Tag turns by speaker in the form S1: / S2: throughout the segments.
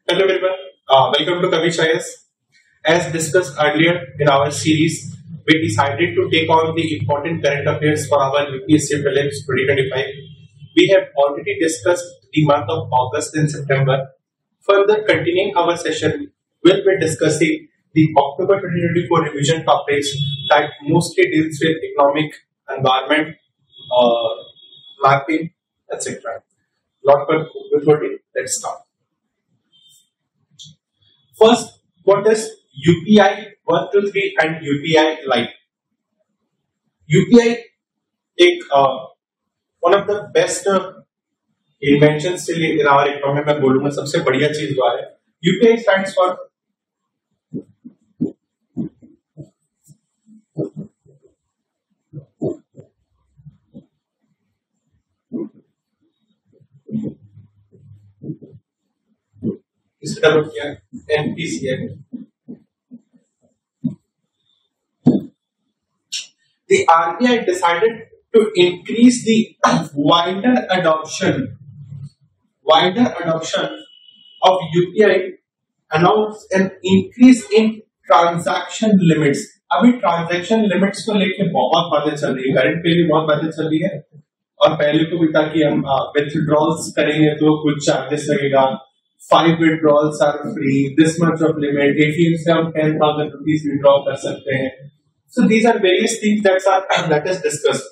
S1: Hello everyone, welcome to Kavi Chayas. As discussed earlier in our series, we decided to take on the important current affairs for our UPSC prelims 2025. We have already discussed the month of August and September. Further continuing our session, we'll be discussing the October 2024 revision topics that mostly deals with economic, environment, mapping, etc. Lot before let's start. First, what is UPI 123 and UPI Lite? UPI एक one of the best inventions still in our economy में बोलूँगा सबसे बढ़िया चीज जो है UPI stands for इसका मतलब क्या है NPCI. The RBI decided to increase the wider adoption of UPI, announced an increase in transaction limits. अभी ट्रांजैक्शन लिमिट्स को लेके बहुत बातें चल रही है, करंट पे भी बहुत बातें चल रही है और पहले को भी था कि हम विथड्रॉल्स करेंगे तो कुछ चार्जेस लगेगा. 5 withdrawals are free, this much of limit, ATM से हम 10,000 rupees withdraw कर सकते हैं. So these are various things that is discussed.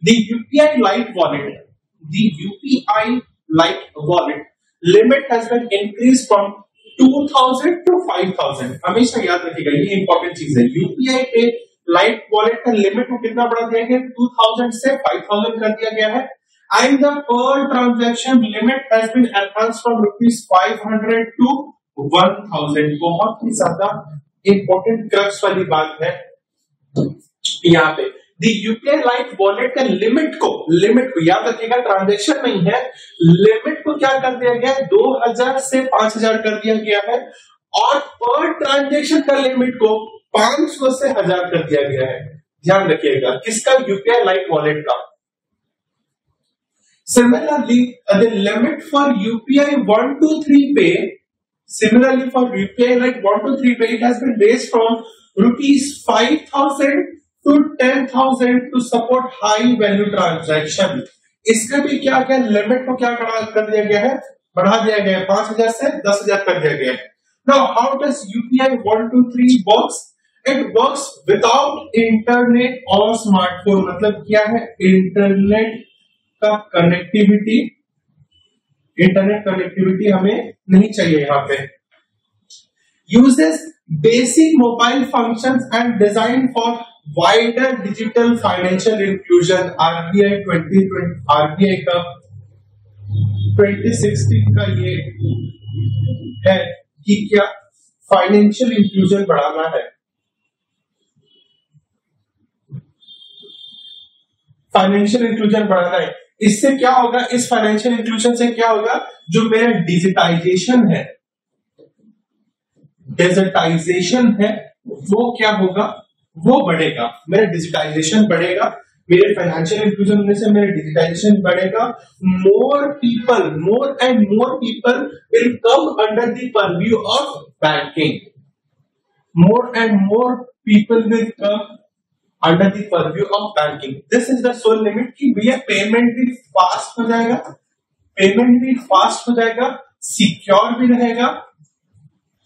S1: The UPI Lite wallet limit has been increased from 2,000 to 5,000. हमेशा याद रखिएगा ये इंपॉर्टेंट चीज है. UPI पे लाइट वॉलेट का लिमिट को कितना बढ़ा दिया गया? 2,000 से 5,000 कर दिया गया है. And the per transaction limit has been enhanced from ₹500 to 1,000. बहुत ही ज्यादा इंपॉर्टेंट क्रक्स वाली बात है यहाँ पे. The UPI Lite वॉलेट का लिमिट को याद रखिएगा, ट्रांजेक्शन नहीं है, लिमिट को क्या कर दिया गया है? 2,000 से 5,000 कर दिया गया है और पर ट्रांजेक्शन का लिमिट को 500 से 1,000 कर दिया गया है. ध्यान रखिएगा किसका? UPI Lite वॉलेट का. Similarly, the limit for UPI 123 pay, it has been raised from ₹5,000 to 10,000 to support high value transaction. इसका भी क्या लिमिट को क्या कर दिया गया है? बढ़ा दिया गया है. 5,000 से 10,000 कर दिया गया है. Now, how does UPI 123 works? It works without internet or smartphone. मतलब क्या है? इंटरनेट कनेक्टिविटी हमें नहीं चाहिए यहाँ पे. Uses basic mobile functions and designed for wider digital financial inclusion. RBI का 2016 का ये है कि क्या फाइनेंशियल इंक्लूजन बढ़ाना है. फाइनेंशियल इंक्लूजन बढ़ाना है. इससे क्या होगा? इस फाइनेंशियल इंक्लूजन से क्या होगा? जो मेरा डिजिटाइजेशन है वो क्या होगा? वो बढ़ेगा. मेरा डिजिटाइजेशन बढ़ेगा, मेरे फाइनेंशियल इंक्लूजन होने से मेरा डिजिटाइजेशन बढ़ेगा. More and more people will come under the purview of banking. More and more people will come under the purview of banking. This is the sole limit कि भैया payment भी fast हो जाएगा, secure भी रहेगा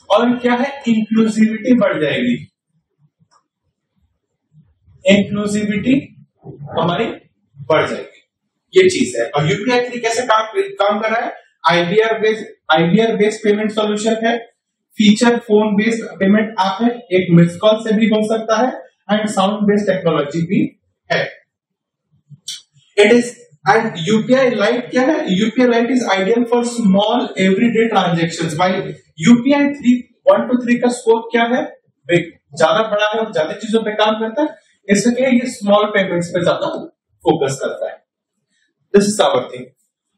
S1: और क्या है? इंक्लूसिविटी बढ़ जाएगी. इंक्लूसिविटी हमारी बढ़ जाएगी, ये चीज है. और यूपीआई 3 कैसे काम कर रहा है? IVR बेस्ड पेमेंट सॉल्यूशन है, feature phone based payment app है, एक मिस कॉल से भी हो सकता है एंड साउंड बेस्ड टेक्नोलॉजी भी है. It is and UPI Lite क्या है? UPI Lite is ideal for small everyday transactions. While UPI 123 का स्कोप क्या है? ज्यादा बड़ा है और ज्यादा चीजों पे काम करता है, इसलिए ये स्मॉल पेमेंट्स पे ज्यादा फोकस करता है. This is our thing.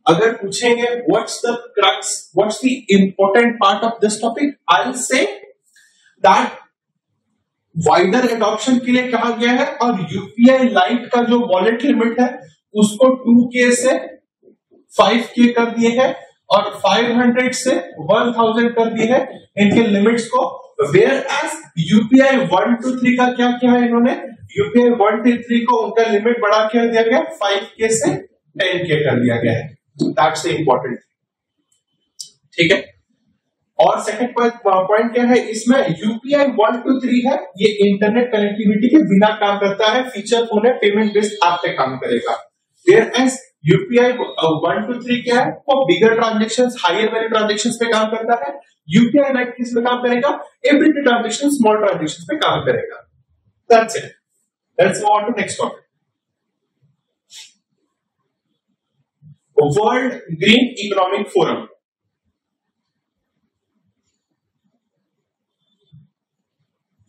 S1: अगर पूछेंगे what's the crux, what's the important part of this topic, I will say that wider adoption के लिए कहा गया है और यूपीआई लाइट का जो वॉलेट लिमिट है उसको 2K से 5K कर दिए हैं और 500 से 1000 कर दी है इनके लिमिट्स को। वेयर एज यूपीआई 1 to 3 का क्या किया है इन्होंने, यूपीआई 1 to 3 को उनका लिमिट बढ़ा कर दिया गया, 5K से 10K कर दिया गया है। दैट्स इंपॉर्टेंट, ठीक है। और सेकंड पॉइंट क्या है इसमें, यूपीआई 1 to 3 है, ये इंटरनेट कनेक्टिविटी के बिना काम करता है, फीचर फोन है, पेमेंट बेस्ड ऐप पे काम करेगा। वेयर एज यूपीआई 1 to 3 क्या है, वो बिगर ट्रांजेक्शंस, हायर वैल्यू ट्रांजेक्शंस पे काम करता है। यूपीआई लाइट किस पे काम करेगा, एवरीडे ट्रांजेक्शन, स्मॉल ट्रांजेक्शंस पे काम करेगा। That's it. Let's move on to next topic. World green economic forum.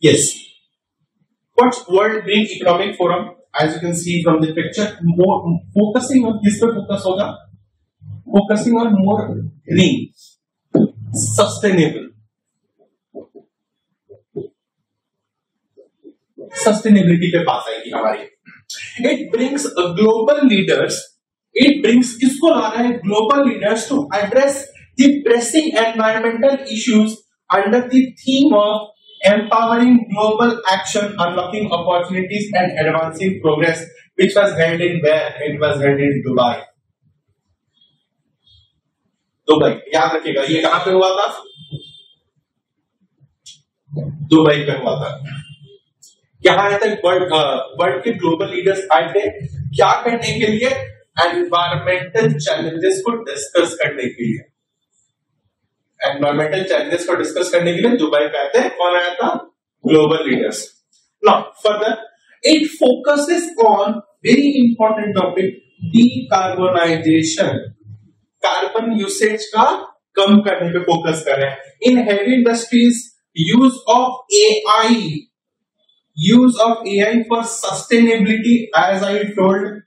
S1: Yes. What's World Green Economic Forum? As you can see from the picture, more focusing on किस पे focus होगा, focusing on more green, sustainable, sustainability पे पास आएगी हमारी। It brings global leaders, it brings किसको ला रहा है, global leaders to address the pressing environmental issues under the theme of empowering global action, unlocking opportunities and advancing progress, which was held in where? It was held in Dubai. Dubai, याद रखिएगा ये कहां पे हुआ था, Dubai पे हुआ था। क्या आए थे, वर्ल्ड के ग्लोबल लीडर्स आए थे क्या करने के लिए, एनवायरमेंटल चैलेंजेस को डिस्कस करने के लिए। एनवायरमेंटल चैलेंजेस को डिस्कस करने के लिए दुबई पे आते हैं, कौन आया था, global leaders. Now further it focuses on very important topic, decarbonization, carbon usage का कम करने पे फोकस कर रहे हैं। In heavy industries use of AI for sustainability, as I told,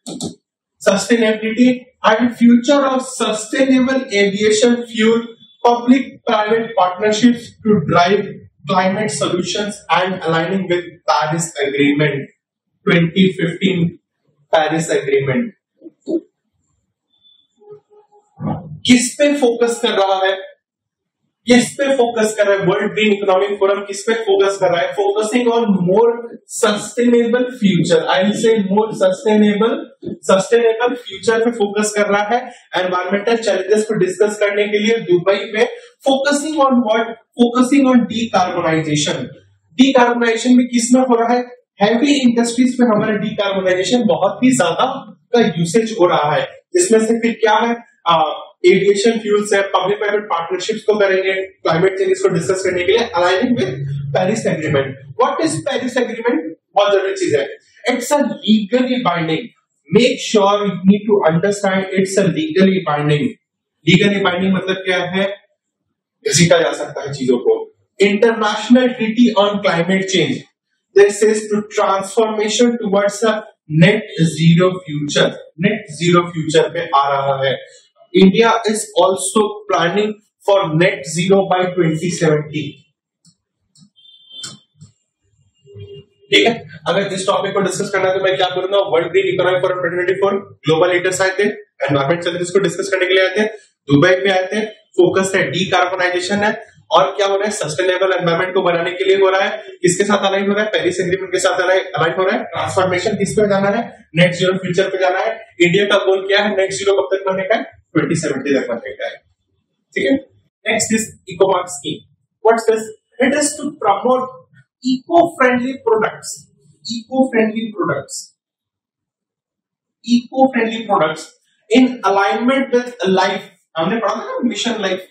S1: sustainability and future of sustainable aviation fuel, public-private partnerships to drive climate solutions and aligning with Paris Agreement, 2015 Paris Agreement। किस पे focus कर रहा है, किस पे focus कर रहा है वर्ल्ड ग्रीन इकोनॉमिक फोरम, किस पे फोकस कर रहा है, focusing on more sustainable future, I will से मोर सस्टेनेबल फ्यूचर पे फोकस कर रहा है। एनवायरमेंटल चैलेंजेस को डिस्कस करने के लिए दुबई में focusing on what, focusing on decarbonisation. Decarbonisation में किस में हो रहा है, हैवी इंडस्ट्रीज में हमारा डीकार्बोनाइजेशन बहुत ही ज्यादा का यूसेज हो रहा है, जिसमें से फिर क्या है, एविएशन फ्यूल्स है, पब्लिक प्राइवेट पार्टनरशिप्स को करेंगे, क्लाइमेट चेंजेस को डिस्कस करने के लिए, aligning with Paris agreement. What is Paris agreement, बहुत जरूरी चीज है, it's a legally binding, make sure you need to understand it's a legally binding. Legally binding मतलब क्या है, घसीटा जा सकता है चीजों को। International treaty on climate change, this is to transformation towards a net zero future, net zero future पे आ रहा है। India is also planning for net zero by 2070। ठीक है, अगर इस टॉपिक को डिस्कस करना है तो मैं क्या करूंगा, world green economic forum 2024, global leaders आए थे, एनवायरमेंट चैलेंजेस को डिस्कस करने के लिए आए थे, दुबई पे आए थे, फोकस है डीकार्बोनाइजेशन है, और क्या हो रहा है, सस्टेनेबल एनवायरमेंट को बनाने के लिए हो रहा है, किसके साथ अलाइन हो रहा है, पेरिस एग्रीमेंट के साथ अलाइन हो रहा है। ट्रांसफॉर्मेशन किस पे जाना है, नेट जीरो फ्यूचर पे जाना है। इंडिया का गोल क्या है, नेट जीरो कब तक बनने का है, 2070 तक बनने का है। ठीक है, next is Ecomark scheme. What's this, it is to promote eco-friendly products, eco-friendly products in alignment with life, हमने पढ़ा था ना मिशन लाइफ,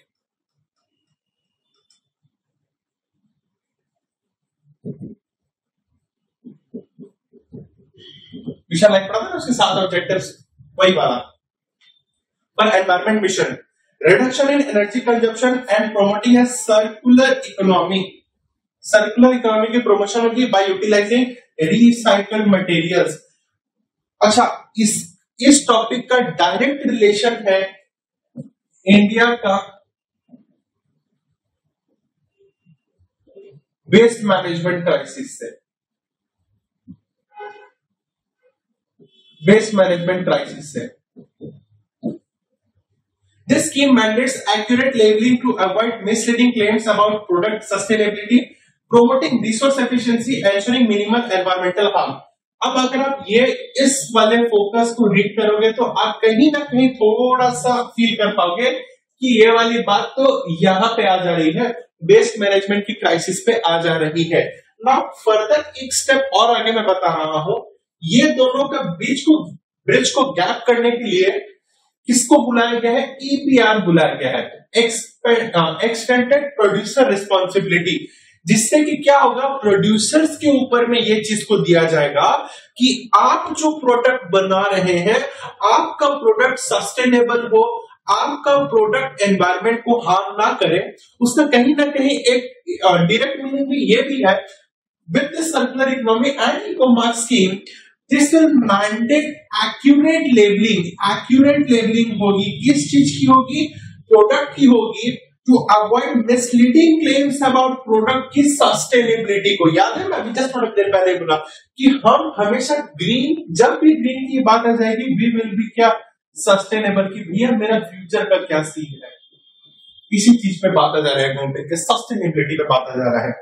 S1: मिशन लाइफ पढ़ा था ना, उसके 7 ऑब्जेक्टिव्स, वही वाला। पर environment mission, reduction in energy consumption and promoting a circular economy, circular economy की प्रमोशन होगी बाय यूटिलाइजिंग रिसाइकल्ड मटेरियल्स। अच्छा, इस टॉपिक का डायरेक्ट रिलेशन है इंडिया का वेस्ट मैनेजमेंट क्राइसिस से, वेस्ट मैनेजमेंट क्राइसिस से। This scheme mandates accurate labeling to avoid misleading claims about product sustainability, promoting resource efficiency, ensuring minimal environmental harm. अब अगर आप ये इस वाले फोकस को रीड करोगे तो आप कहीं ना कहीं थोड़ा सा फील कर पाओगे कि ये वाली बात तो यहाँ पे आ जा रही है, वेस्ट मैनेजमेंट की क्राइसिस पे आ जा रही है। नाउ फर्दर एक स्टेप और आगे मैं बता रहा हूं, ये दोनों का ब्रिज को गैप करने के लिए किसको बुलाया गया है? ईपीआर बुलाया गया है, एक्सटेंडेड प्रोड्यूसर रिस्पॉन्सिबिलिटी, जिससे कि क्या होगा, प्रोड्यूसर्स के ऊपर में ये चीज को दिया जाएगा कि आप जो प्रोडक्ट बना रहे हैं, आपका प्रोडक्ट सस्टेनेबल हो, आपका प्रोडक्ट एनवायरमेंट को हार्म ना करे। उसका कहीं ना कहीं एक डायरेक्ट मीनिंग भी ये भी है, with the circular economy and e-commerce scheme this will mandate accurate labelling. Accurate labelling होगी, किस चीज की होगी? प्रोडक्ट की होगी, to avoid misleading claims about product की सस्टेनेबिलिटी को। याद है, मैं अभी जस्ट थोड़ी देर पहले बोला कि हम हमेशा ग्रीन, जब भी ग्रीन की बात आ जाएगी, वी विल बी क्या? सस्टेनेबल की भैया मेरा फ्यूचर का क्या सीन है, इसी चीज पे बात आ जा रहा है, घूमते के सस्टेनेबिलिटी पे बात आ जा रहा है।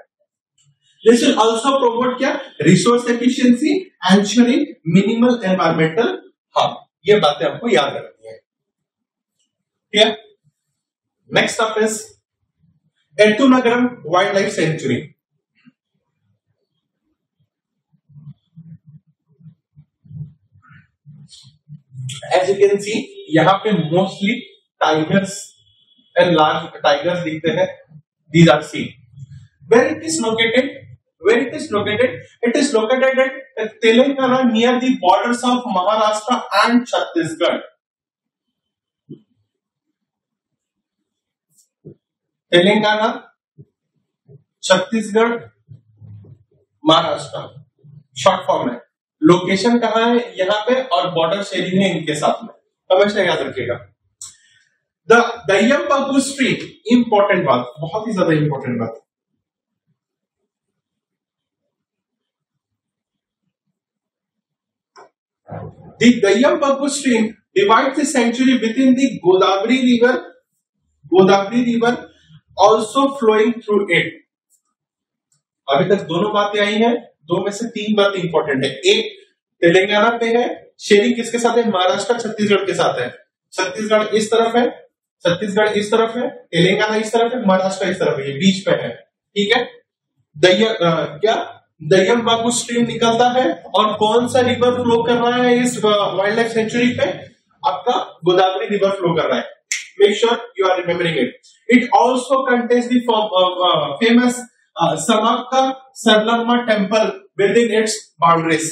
S1: दिस विल आल्सो प्रोमोट क्या? Resource efficiency, ensuring minimal environmental harm. ये बातें आपको याद रखनी है, ठीक है। Next up is Eturnagaram wild life sanctuary. As you can see, यहां पे mostly tigers and large tigers दिखते हैं। These are see where it is located, where it is located? It is located at Telangana near the borders of Maharashtra and Chhattisgarh. Telangana, Chhattisgarh, Maharashtra short form है। Location कहां है? यहां पे, और border sharing है इनके साथ में, हमेशा याद रखिएगा। द दय्यमबग्गू स्ट्रीम, इंपॉर्टेंट बात, बहुत ही ज्यादा इंपॉर्टेंट बात। The Dayambaggu stream divides the sanctuary within the Godavari river also flowing through it. अभी तक दोनों बातें आई हैं, दो में से तीन बातें इंपॉर्टेंट है। एक तेलंगाना पे है, शेयरिंग किसके साथ है? महाराष्ट्र छत्तीसगढ़ के साथ है। छत्तीसगढ़ इस तरफ है, छत्तीसगढ़ इस तरफ है, तेलंगाना इस तरफ है, महाराष्ट्र इस तरफ है, ये बीच पे है, ठीक है। क्या दय्यमबग्गू स्ट्रीम निकलता है, और कौन सा रिवर फ्लो कर रहा है इस वाइल्ड लाइफ सेंचुरी पे? आपका गोदावरी रिवर फ्लो कर रहा है। Make sure you are remembering it. It also contains the famous Sammakka Saralamma temple within its boundaries.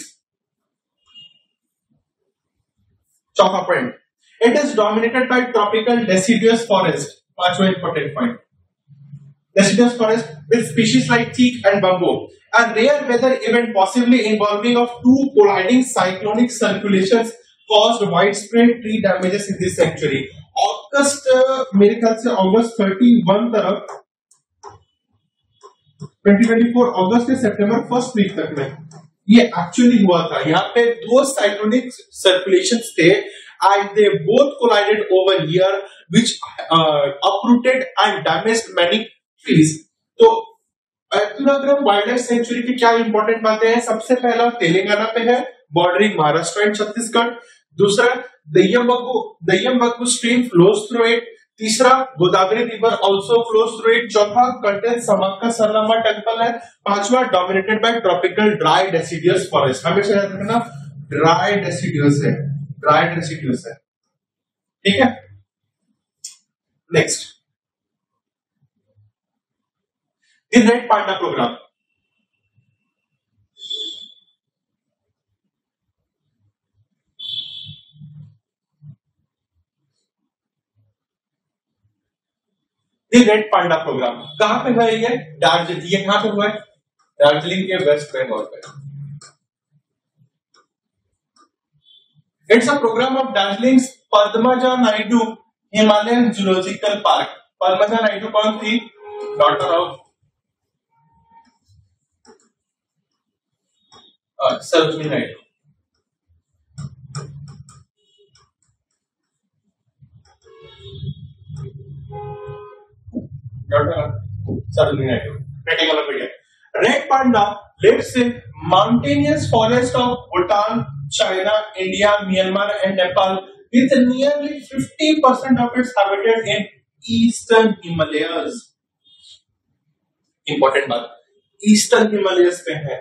S1: चौथा point, it is dominated by tropical deciduous forest. पांचवा important point, deciduous forest with species like teak and bamboo. A rare weather event possibly involving of two colliding cyclonic circulations caused widespread tree damages in this sanctuary. August मेरे ख्याल से August 31 तरफ 2024 अगस्त से सितंबर first week तक में ये actually हुआ था। यहाँ पे दो साइक्लोनिक सर्कुलेशंस थे and they both collided over here which uprooted and damaged many trees. तो एर्तुनागरम वाइल्ड लाइफ सेंचुरी की क्या इंपॉर्टेंट बातें हैं? सबसे पहला तेलंगाना पे है, बॉर्डरिंग महाराष्ट्र एंड छत्तीसगढ़। दूसरा, दय्यमबग्गू स्ट्रीम फ्लोज थ्रू इट। तीसरा, Godavari river also flows through it. चौथा, कंटेन्स समाक्का सरलम्मा टेम्पल है। पांचवा, dominated by tropical dry deciduous forest. हमेशा याद रखना, ड्राई डेसिडुअस है, ड्राई डेसिडुअस है, ठीक है। Next, The Red Panda program. The Red Panda program कहां पे है? ये दार्जिलिंग, ये कहां पे हुआ है? दार्जिलिंग के वेस्ट बंगाल पे। It's a program of Darjeeling's Padmaja Naidu Himalayan Zoological Park. Padmaja Naidu कौन थी? Daughter of Sarojini Naidu. Red panda lives in mountainous forest of Bhutan, China, India, Myanmar, and Nepal, with nearly 50% of its habitat in eastern Himalayas. Important बात, Eastern Himalayas पे है.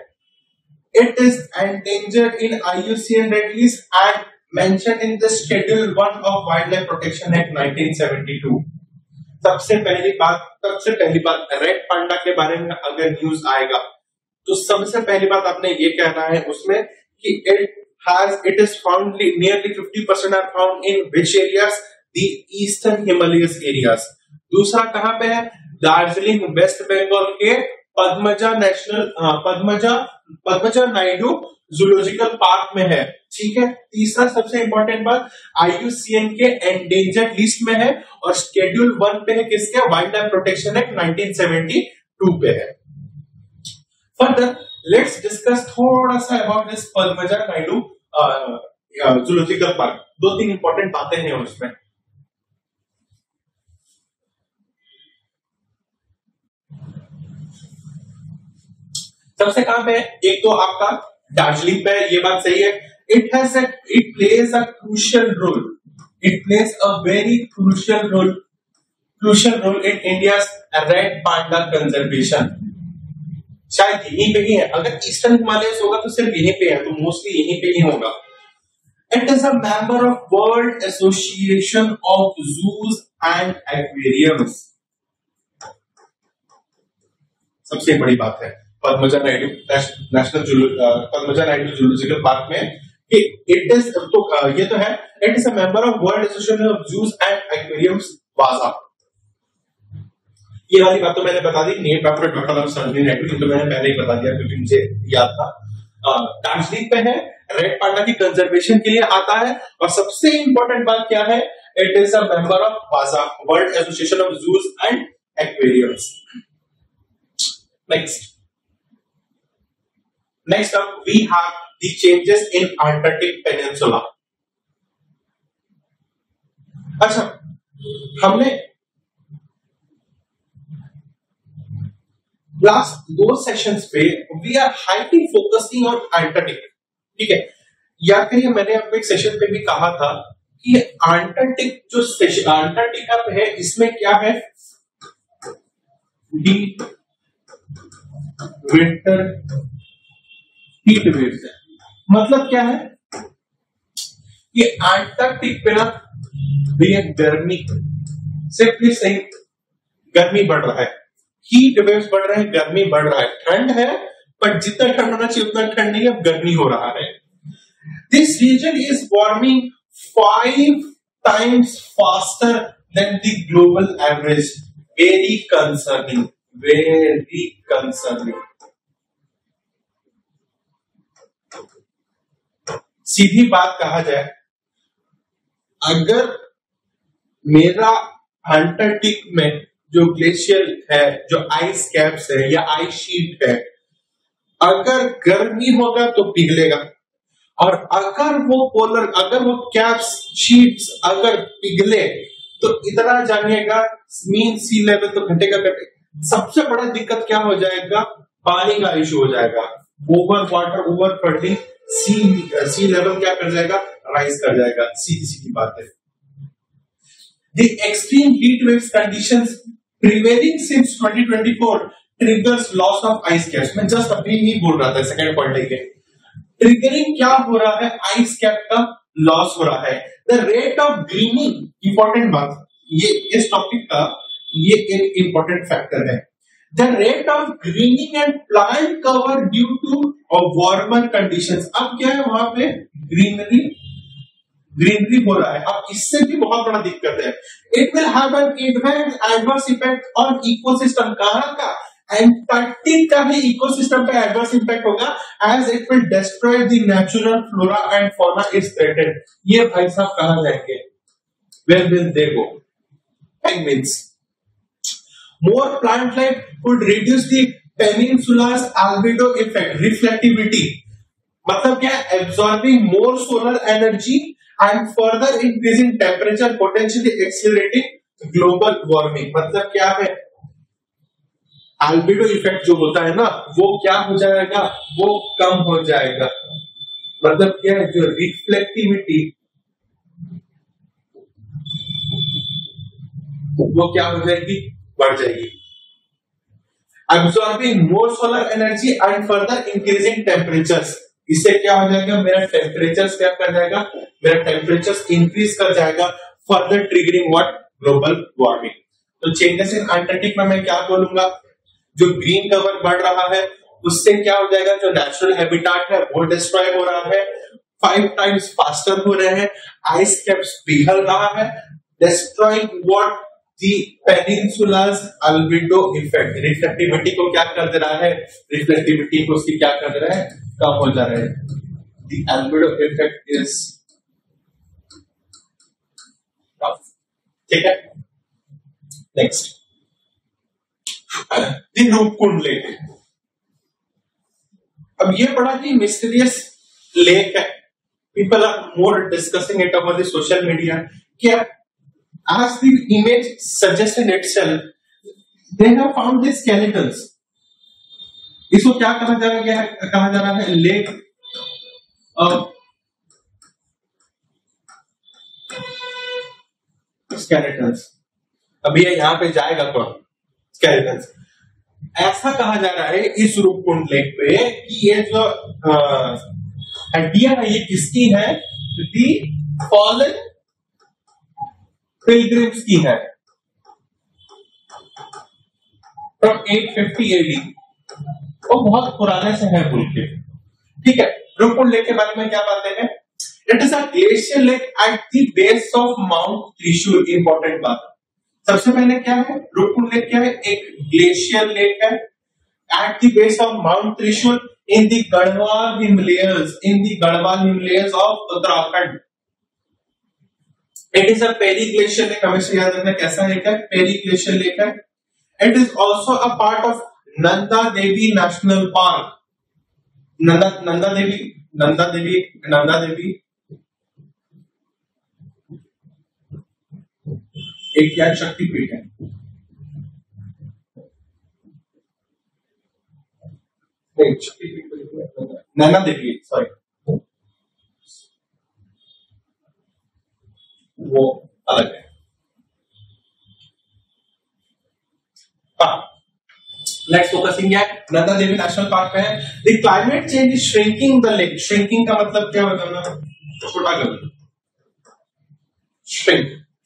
S1: It is endangered in IUCN Red List and mentioned in the Schedule 1 of Wildlife Protection Act 1972. सबसे पहली बात red panda के बारे में अगर न्यूज आएगा तो सबसे पहली बात आपने ये कहना है उसमें कि it is found nearly 50% are found in which areas? The Eastern Himalayas areas. दूसरा कहां पे है? दार्जिलिंग वेस्ट बंगाल के पद्मजा नायडू जूलॉजिकल पार्क में है. ठीक है. तीसरा सबसे इंपॉर्टेंट बात, IUCN के एंडेंजर्ड लिस्ट में है और शेड्यूल 1 पे है. किसके? वाइल्ड लाइफ प्रोटेक्शन एक्ट 1972 पे है. फर्दर लेट्स डिस्कस थोड़ा सा about this Padmaja Naidu zoological park. 2-3 important बातें हैं उसमें. सबसे कहां पे है? एक तो आपका दार्जिलिंग पे, ये बात सही है. It plays a crucial role. It plays a very crucial role in India's red panda conservation. शायद यहीं पे ही है. अगर ईस्टर्न हिमालयस होगा तो सिर्फ यहीं पे है, तो मोस्टली यहीं पे ही होगा. It is a member of World Association of Zoos and Aquariums. सबसे बड़ी बात है पद्मजा नायडू जूलॉजिकल पार्क में कि इट इज तो ये तो है. It is a member of world association of zoos and aquariums वाजा. ये वाली बात तो मैंने बता दी. Name doctor doctor Sarojini Naidu, तो मैंने पहले ही बता दिया क्योंकि मुझे याद था. दार्जिलिंग पे है, रेड पांडा की कंजर्वेशन के लिए आता है. और सबसे इंपॉर्टेंट बात क्या है? It is a member of वाजा, world association of zoos and aquariums. Next up, we have the changes in Antarctic Peninsula. अच्छा, हमने लास्ट 2 सेशंस पे we are highly focusing on Antarctic. ठीक है. याद करिए मैंने आपको एक सेशन पे भी कहा था कि अंटार्कटिक जो अंटार्कटिका पे है इसमें क्या है? डीप विंटर हीट वेव्स है. मतलब क्या है कि अंटार्कटिक पे ना भैया गर्मी सिर्फ सही गर्मी बढ़ रहा है, हीट वेव्स बढ़ रहे हैं, गर्मी बढ़ रहा है. ठंड है पर जितना ठंड होना चाहिए उतना ठंड नहीं है, गर्मी हो रहा है. This region is warming 5 times faster than the global average. Very concerning. सीधी बात कहा जाए, अगर मेरा अंटार्कटिक में जो ग्लेशियर है, जो आइस कैप्स है या आइस शीट है, अगर गर्मी होगा तो पिघलेगा. और अगर वो कैप्स शीट्स अगर पिघले तो इतना जानिएगा मीन सी लेवल तो घटेगा. सबसे बड़ा दिक्कत क्या हो जाएगा? पानी का इशू हो जाएगा. ओवर फ्लडिंग, सी लेवल क्या कर जाएगा? राइज कर जाएगा. सीधी बात है. The extreme heat waves conditions prevailing since 2024 triggers loss of ice caps. मैं जस्ट अभी ही बोल रहा था सेकंड पॉइंट लेके. ट्रिगरिंग क्या हो रहा है? आइस कैप का लॉस हो रहा है. The rate of greening, important बात, ये इस टॉपिक का ये एक इंपॉर्टेंट फैक्टर है. The rate of greening and plant cover due to warmer conditions. अब क्या है वहां पे? ग्रीनरी हो रहा है. अब इससे भी बहुत बड़ा दिक्कत है. It will have an adverse effect on ecosystem. कहां का? एंटार्कटिक का ही इकोसिस्टम पे एडवर्स इम्पैक्ट होगा, as it will destroy the natural flora and fauna is threatened. ये भाई साहब कहां जाएंगे? Where will they go? Penguins. More plant life would reduce the peninsula's albedo effect, reflectivity. मतलब क्या? Absorbing more solar energy and further increasing temperature, potentially accelerating global warming. मतलब क्या है? एल्बिडो इफेक्ट जो होता है ना, वो क्या हो जाएगा, वो कम हो जाएगा। मतलब क्या है, जो रिफ्लेक्टिविटी वो क्या हो जाएगी, बढ़ जाएगी। Absorbing more solar energy and further increasing temperatures, इससे क्या हो जाएगा, मेरा टेम्परेचर क्या कर जाएगा, मेरा टेम्परेचर इंक्रीज कर जाएगा, further triggering what, global warming. तो चेंजेस इन अंटार्कटिक में मैं क्या बोलूंगा, जो ग्रीन कवर बढ़ रहा है उससे क्या हो जाएगा, जो नेचुरल हैबिटेट है वो डिस्ट्रॉय हो रहा है, 5 टाइम्स फास्टर हो रहे हैं, आइस कैप्स पिघल रहा है, destroying what, the peninsula's albedo effect, reflectivity को क्या कर दे रहा है, रिफ्लेक्टिविटी को उसकी क्या कर दे रहा है, कम हो जा रहा है। दी अल्बिडो इफेक्ट इज, ठीक है। Next, the Roopkund lake. अब ये बड़ा ही मिस्टीरियस लेक है, people are more discussing it on the social media. क्या, as the image suggests in itself, they have found the skeletons. इसको क्या कहा जा रहा है, कहा जा रहा है लेक स्केलेटन्स। अभी ये यहाँ पे जाएगा कौन, स्केलेटन्स। ऐसा कहा जा रहा है इस रूपकुंड लेक पे कि ये जो हड्डियां है ये किसकी है, दी फॉलन पिलग्रिम्स की है, फ्रॉम 850 AD, वो बहुत पुराने से है बोल के, ठीक है। रूपकुंड लेक के बारे में क्या बातें हैं, it is a glacier lake eight the base of mount त्रिशूल। इंपॉर्टेंट बात, सबसे पहले क्या है, रूपकुंड लेक क्या है, एक ग्लेशियर लेक है at the base of mount Trishul in the Garhwal Himalayas, in the Garhwal Himalayas of Uttarakhand. It is a periglacial lake, हमेशा याद रखना कैसा लेक है, पेरीग्लेशियर लेक है। It is also a part of Nanda Devi national park. Nanda Devi एक क्या शक्तिपीठ है, नंदा देवी, सॉरी, वो अलग है। नेक्स्ट फोकसिंग है नंदा देवी नेशनल पार्क में है। The climate change is shrinking the lake. Shrinking का मतलब क्या होता है, छोटा कर,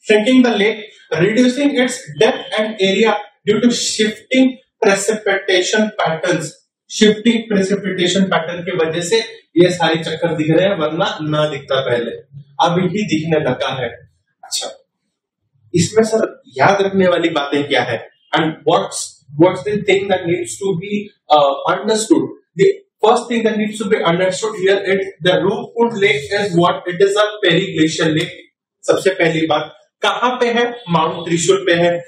S1: shrinking the lake, reducing its depth and area due to shifting precipitation patterns. Shifting precipitation pattern की वजह से ये सारे चक्कर दिख रहे हैं, वरना ना दिखता पहले, अब ही दिखने लगा है। अच्छा, इसमें सर याद रखने वाली बातें क्या है, and what's the thing that needs to be understood? The first thing that needs to be understood here is the Roopkund Lake is what? It is a periglacial lake. सबसे पहली बात, कहां पे है, माउंट त्रिशूल पे है।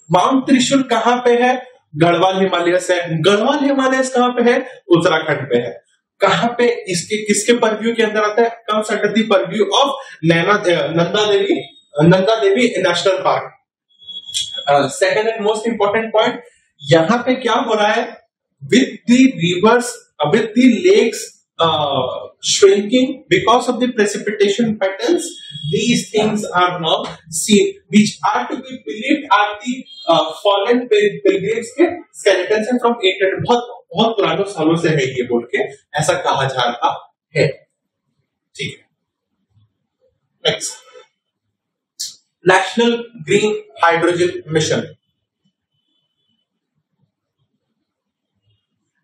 S1: माउंट त्रिशूल कहां पे है, गढ़वाल हिमालयस है। गढ़वाल हिमालयस कहां पे है, उत्तराखंड पे है। कहां पे, इसके किसके परव्यू के अंदर आता है, comes under the purview of Nanda Devi national park. Second and most important point, यहां पे क्या हो रहा है, with the rivers, with the lakes shrinking because of the precipitation patterns, these things are now seen, which are to be believed are the fallen pilgrims के skeletons from 800, बहुत पुराने सालों से है ये बोल के ऐसा कहा जा रहा है, ठीक है। Next, national green hydrogen mission.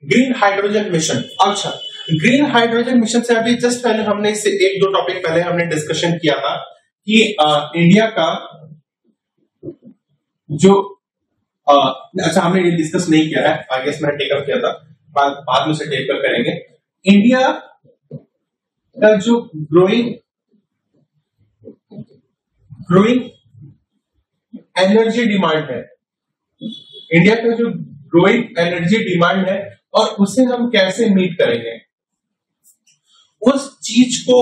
S1: Green hydrogen mission, अच्छा, ग्रीन हाइड्रोजन मिशन से अभी जस्ट पहले हमने इससे 1-2 टॉपिक पहले हमने डिस्कशन किया था कि इंडिया का जो अच्छा हमने ये डिस्कस नहीं किया है, आई गेस मैंने टेकअप किया था, बाद में से टेकअप करेंगे। इंडिया का जो ग्रोइंग एनर्जी डिमांड है, इंडिया का जो ग्रोइंग एनर्जी डिमांड है, और उसे हम कैसे मीट करेंगे, उस चीज को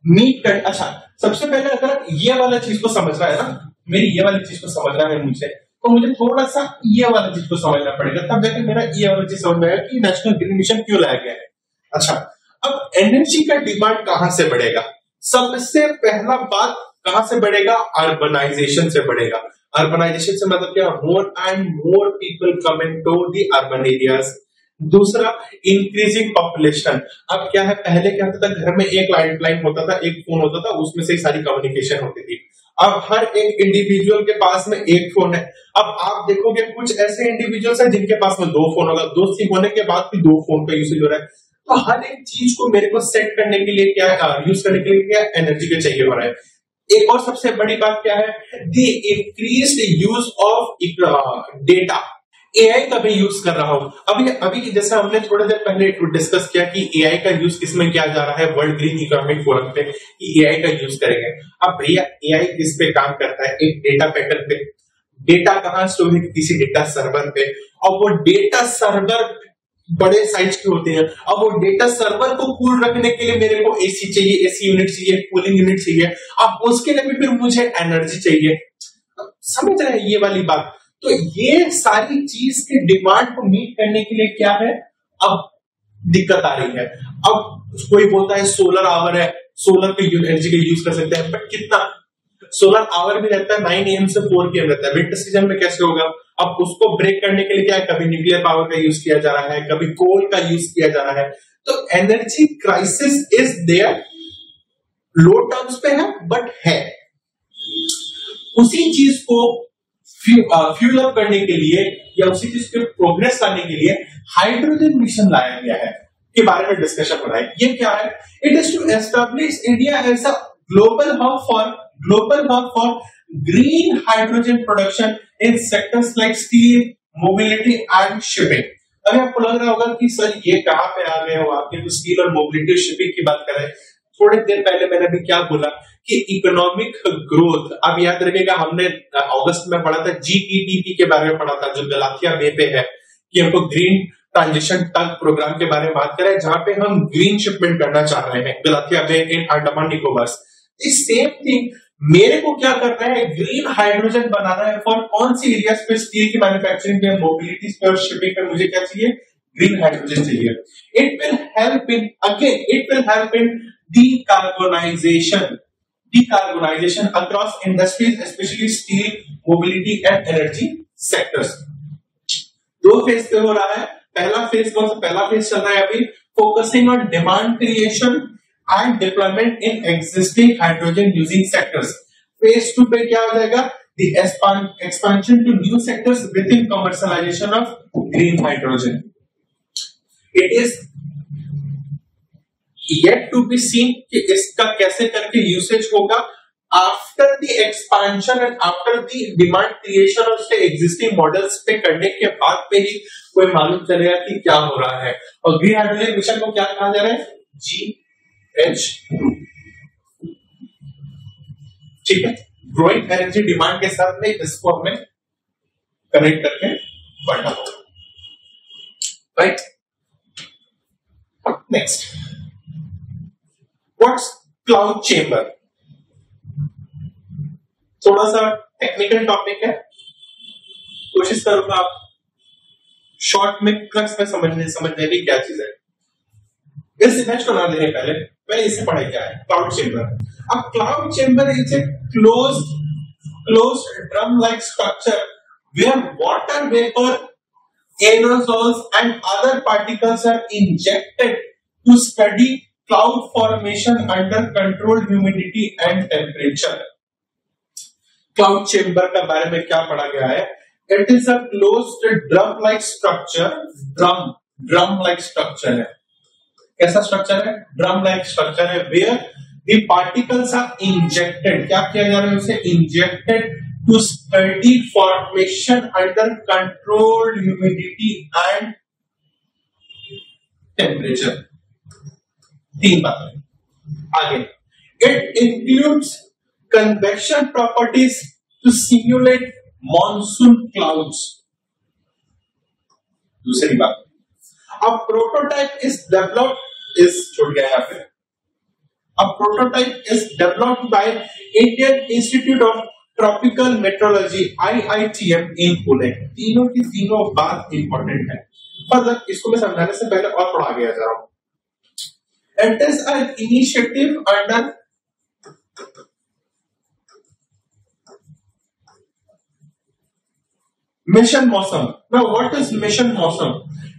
S1: मीट कर। अच्छा, सबसे पहले अगर ये वाला चीज को समझना है ना, मेरी ये वाली चीज को समझना है मुझे, तो मुझे थोड़ा सा ये वाला चीज को समझना पड़ेगा, तब जाकर मेरा ये वाला चीज समझ में आएगा कि नेशनल ग्रीन मिशन क्यों लाया गया है। अच्छा, अब एनर्जी का डिमांड कहां से बढ़ेगा? सबसे पहला बात कहां से बढ़ेगा? अर्बनाइजेशन से बढ़ेगा। अर्बनाइजेशन से मतलब क्या? मोर and more people come into the urban areas. दूसरा, इंक्रीजिंग पॉपुलेशन। अब क्या है, पहले क्या होता था, घर में एक लैंडलाइन होता था, एक फोन होता था, उसमें से सारी कम्युनिकेशन होती थी। अब हर एक इंडिविजुअल के पास में एक फोन है। अब आप देखोगे कुछ ऐसे इंडिविजुअल्स हैं जिनके पास में 2 फोन होगा, 2 सिम होने के बाद भी 2 फोन का यूसेज हो रहा है। तो हर एक चीज को मेरे को सेट करने के लिए क्या यूज करने के लिए क्या एनर्जी के चाहिए हो रहा है। एक और सबसे बड़ी बात क्या है, the increased use of data. AI का भी यूज कर रहा हूं। अभी जैसा हमने थोड़ी देर पहले डिस्कस किया कि एआई का यूज किसमें किया जा रहा है, वर्ल्ड ग्रीन इकोनॉमिक फोरम पे, कि एआई का यूज करेंगे। अब भैया एआई किस पे काम करता है? एक डेटा पैटर्न पे। डेटा कहां स्टोर है? किसी डेटा सर्वर पे। और वो डेटा सर्वर बड़े साइज के होते हैं। अब वो डेटा सर्वर को कूल रखने के लिए मेरे को एसी चाहिए, एसी यूनिट चाहिए, कूलिंग यूनिट चाहिए। अब उसके लिए भी फिर मुझे एनर्जी चाहिए। समझ रहे हैं ये वाली बात? तो ये सारी चीज के डिमांड को मीट करने के लिए क्या है, अब दिक्कत आ रही है। अब कोई बोलता है सोलर आवर है, सोलर पे एनर्जी का यूज कर सकते हैं, बट कितना? सोलर आवर भी रहता है 9 AM से 4 PM रहता है। विंटर सीजन में कैसे होगा? अब उसको ब्रेक करने के लिए क्या है, कभी न्यूक्लियर पावर का यूज किया जा रहा है, कभी कोल का यूज किया जा रहा है। तो energy crisis is there, low terms पे है बट है। उसी चीज को फ्यूल अप करने के लिए या उसी चीज पे प्रोग्रेस लाने के लिए हाइड्रोजन मिशन लाया गया है, के बारे में डिस्कशन हो रहा है। ये क्या है? It is to establish India as a global hub for green hydrogen production in sectors like steel, mobility and shipping. अभी आपको लग रहा होगा कि सर ये कहां पे आ गए हो, आपके तो स्टील और मोबिलिटी और शिपिंग की बात कर रहे हैं। थोड़ी देर पहले मैंने भी क्या बोला कि इकोनॉमिक ग्रोथ, अब याद रखिएगा हमने अगस्त में पढ़ा था, GETP के बारे में पढ़ा था, जो गलाथिया बे पे है, कि हमको ग्रीन ट्रांजिशन टग प्रोग्राम के बारे में बात करें, जहां पे हम ग्रीन शिपमेंट करना चाह रहे हैं, गलाथिया बे इन अंडमान निकोबार। इस सेम थिंग मेरे को क्या करना है, ग्रीन हाइड्रोजन बनाना है। फॉर कौन सी एरियाज पे? स्टील की मैन्युफैक्चरिंग पे, मोबिलिटी पे और शिपिंग पे मुझे क्या चाहिए? ग्रीन हाइड्रोजन चाहिए। It will help in decarbonization across industries, especially steel, mobility and energy sectors। 2 phase पे हो रहा है। पहला फेज कौन सा? पहला फेज चल रहा है अभी, focusing on demand creation and deployment in existing hydrogen using sectors. Phase 2 पे क्या हो जाएगा? The expansion to new sectors within commercialization of green hydrogen. It is yet to be seen कि इसका कैसे करके यूसेज होगा after the expansion and after the demand creation और उसके एग्जिस्टिंग मॉडल्स पे करने के बाद पे ही कोई मालूम चलेगा कि क्या हो रहा है। और ग्रीन हाइड्रोजन मिशन को क्या कहा जा रहा है? GH2। ठीक है, ग्रोइंग एनर्जी डिमांड के साथ में इसको हमें कनेक्ट करके बढ़ना होगा, right? Next, what's cloud chamber? थोड़ा सा टेक्निकल टॉपिक है, कोशिश करूंगा आप शॉर्ट में क्रक्स में समझने की क्या चीज है। इस इमेज को ना देने पहले इसे पढ़े क्या है क्लाउड चेंबर। अब cloud chamber is a closed drum like structure where water vapor, aerosols and other particles are injected to study cloud formation under controlled humidity and temperature। Cloud chamber के बारे में क्या पढ़ा गया है? It is a closed drum like structure. Drum like structure है। कैसा structure है? ड्रम लाइक स्ट्रक्चर है where the particles are injected. क्या किया जा रहा है उसे? Injected to study formation under controlled humidity and temperature. 3 बातें आगे। It includes convection properties to simulate monsoon clouds। दूसरी बात, a prototype is developed by Indian Institute of tropical metrology IITM इन पुणे। तीनों की तीनों बात इंपॉर्टेंट है। फर्दर इसको मैं समझाने से पहले और थोड़ा आगे आ जा रहा हूं। It is an initiative under Mission Mausam. Now, what is Mission Mausam?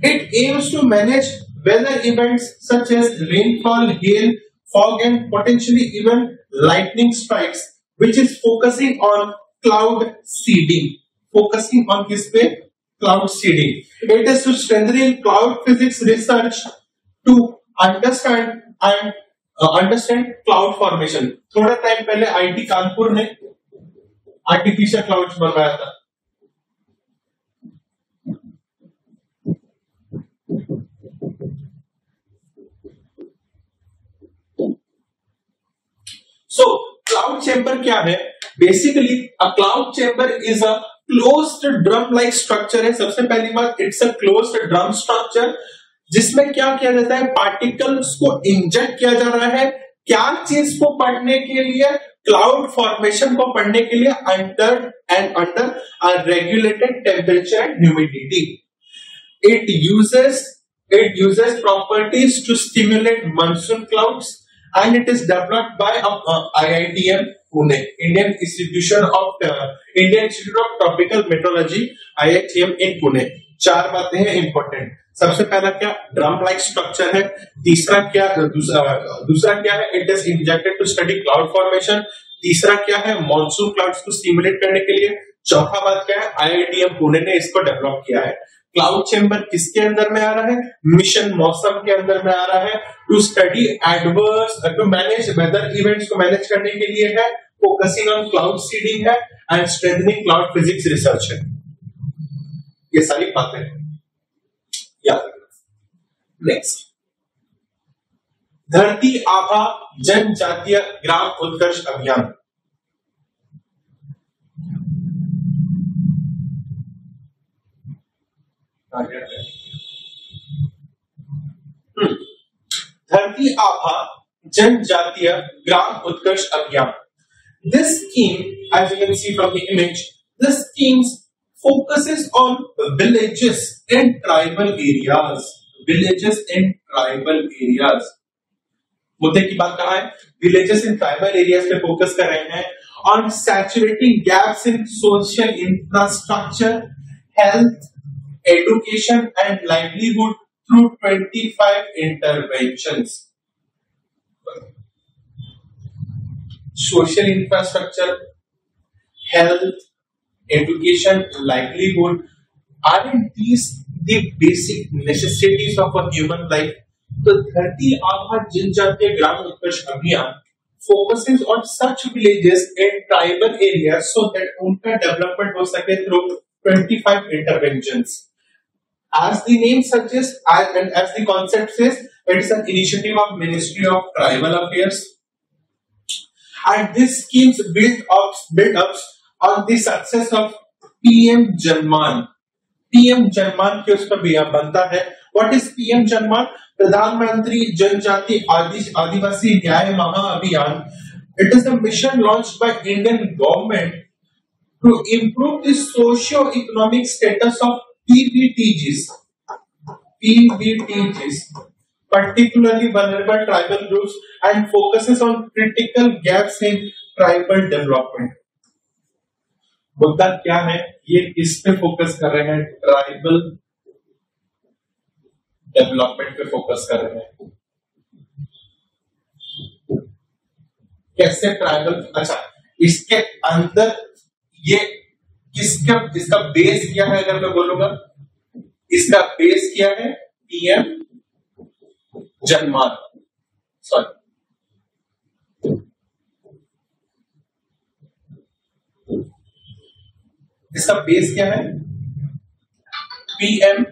S1: It aims to manage weather events such as rainfall, hail, fog, and potentially even lightning strikes, which is focusing on cloud seeding. Focusing on किस पे? Cloud seeding. It is to strengthen cloud physics research to understand cloud formation. थोड़ा time पहले IIT Kanpur ने artificial clouds बनवाया था। So, cloud chamber क्या है? Basically, a cloud chamber is a closed drum-like structure है। सबसे पहली बात, it's a closed drum structure, जिसमें क्या किया जाता है? पार्टिकल्स को इंजेक्ट किया जा रहा है। क्या चीज को पढ़ने के लिए? क्लाउड फॉर्मेशन को पढ़ने के लिए under a regulated temperature and humidity. It uses properties to stimulate monsoon clouds. And it is developed by IITM Pune, Indian Institute of Tropical Meteorology, IITM in Pune। चार बातें हैं इंपॉर्टेंट। सबसे पहला क्या? ड्रम लाइक स्ट्रक्चर है। तीसरा क्या? दूसरा क्या है? It is injected to study cloud formation. तीसरा क्या है? मॉनसून क्लाउड्स को स्टिमुलेट करने के लिए। चौथा बात क्या है? IITM पुणे ने इसको डेवलप किया है। क्लाउड चैम्बर किसके अंदर में आ रहा है? मिशन मौसम के अंदर में आ रहा है। To study adverse, to manage weather events को मैनेज करने के लिए है। फोकसिंग ऑन क्लाउड सीडिंग है and strengthening cloud physics research है। ये सारी बातें याद रखना। नेक्स्ट, धरती आभा जनजातीय ग्राम उत्कर्ष अभियान। धरती आभा जनजातीय ग्राम उत्कर्ष अभियान। This scheme, as you can see from the image, this scheme focuses on villages and tribal areas. Villages and tribal areas. मुद्दे की बात कहाँ है? Villages and tribal areas पे फोकस कर रहे हैं on saturating gaps in social infrastructure, health, education and livelihood through 25 interventions. Social infrastructure, health, education, livelihood, aren't these the basic necessities of a human life? तो धरती आभा जनजातीय ग्राम उत्कर्ष अभियान focuses on such villages and tribal areas so that उनका development हो सके through 25 interventions. As the name suggests, and as the concept says, it is an initiative of Ministry of Tribal Affairs. And this scheme built up on the success of PM Janman. PM Janman के उस पर बनता है। What is PM Janman? प्रधानमंत्री जनजाति आदिवासी न्याय महाअभियान। It is a mission launched by Indian government to improve the socio-economic status of PVTGs, particularly vulnerable tribal groups, and focuses on critical gaps in tribal development. मुद्दा क्या है? ये किस पे फोकस कर रहे हैं? ट्राइबल डेवलपमेंट पे फोकस कर रहे हैं। कैसे ट्राइबल? अच्छा, इसके अंदर ये इसका बेस क्या है? अगर मैं बोलूंगा इसका बेस क्या है? PM जनमान। सॉरी, इसका बेस क्या है? PM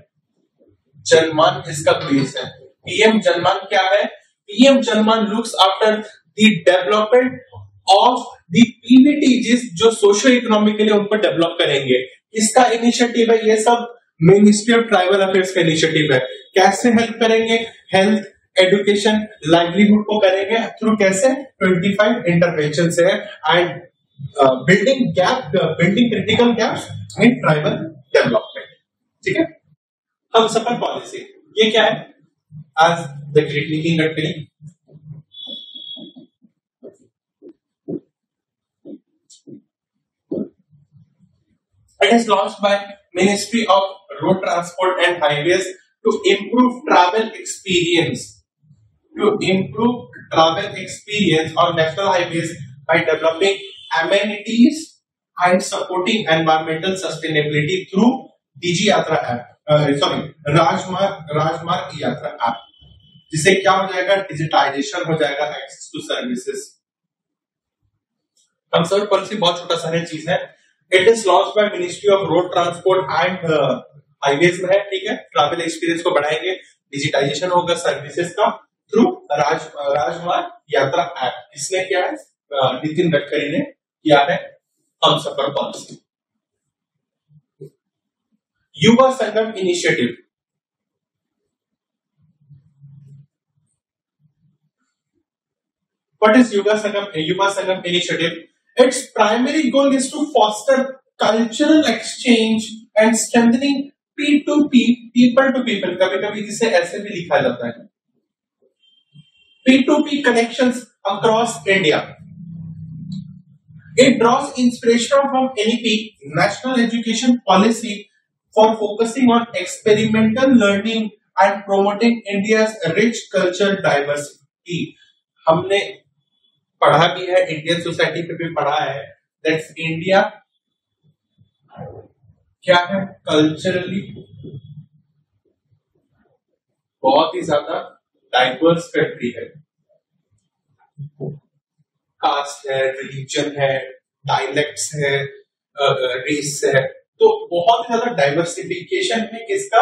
S1: जनमान इसका बेस है। PM जनमान क्या है? PM Janman looks after the development of the PVTGs जो सोशियो इकोनॉमिकली उनको डेवलप करेंगे। इसका इनिशिएटिव है। ये सब मिनिस्ट्री ऑफ ट्राइबल अफेयर्स का इनिशिएटिव है। कैसे हेल्प करेंगे? हेल्थ, एजुकेशन, लाइवलीहुड को करेंगे थ्रू कैसे? 25 इंटरवेंशन से है। And building critical gaps in tribal development. ठीक है, हम सफल पॉलिसी ये क्या है? आज the great Nitin Gadkari it is launched by Ministry of Road Transport and Highways to improve travel experience on national highways by developing amenities and supporting environmental sustainability through DG Yatra app, राजमार्ग यात्रा app, जिससे क्या हो जाएगा? Digitisation हो जाएगा, access to services. Concern policy बहुत छोटा सा चीज है। It is launch by ministry of road transport and highways में है। ठीक है, ट्रैवल एक्सपीरियंस को बढ़ाएंगे, डिजिटाइजेशन होगा सर्विसेज का थ्रू राजमार्ग यात्रा ऐप। इसने क्या है? नितिन गडकरी ने किया है हम सफर policy. Yuva Sangam initiative, what is Yuva Sangam initiative? Its primary goal is to foster cultural exchange and strengthening P2P, people to people, कभी-कभी इसे ऐसे भी लिखा जाता है, P2P connections across India. It draws inspiration from NEP, National Education Policy, for focusing on experimental learning and promoting India's rich cultural diversity. हमने पढ़ा भी है, इंडियन सोसाइटी पे भी पढ़ा है, दैट्स इंडिया क्या है? कल्चरली बहुत ही ज्यादा डाइवर्स कंट्री है। कास्ट है, रिलीजन है, डायलेक्ट्स है, रेस है, तो बहुत ज्यादा डाइवर्सिफिकेशन है किसका?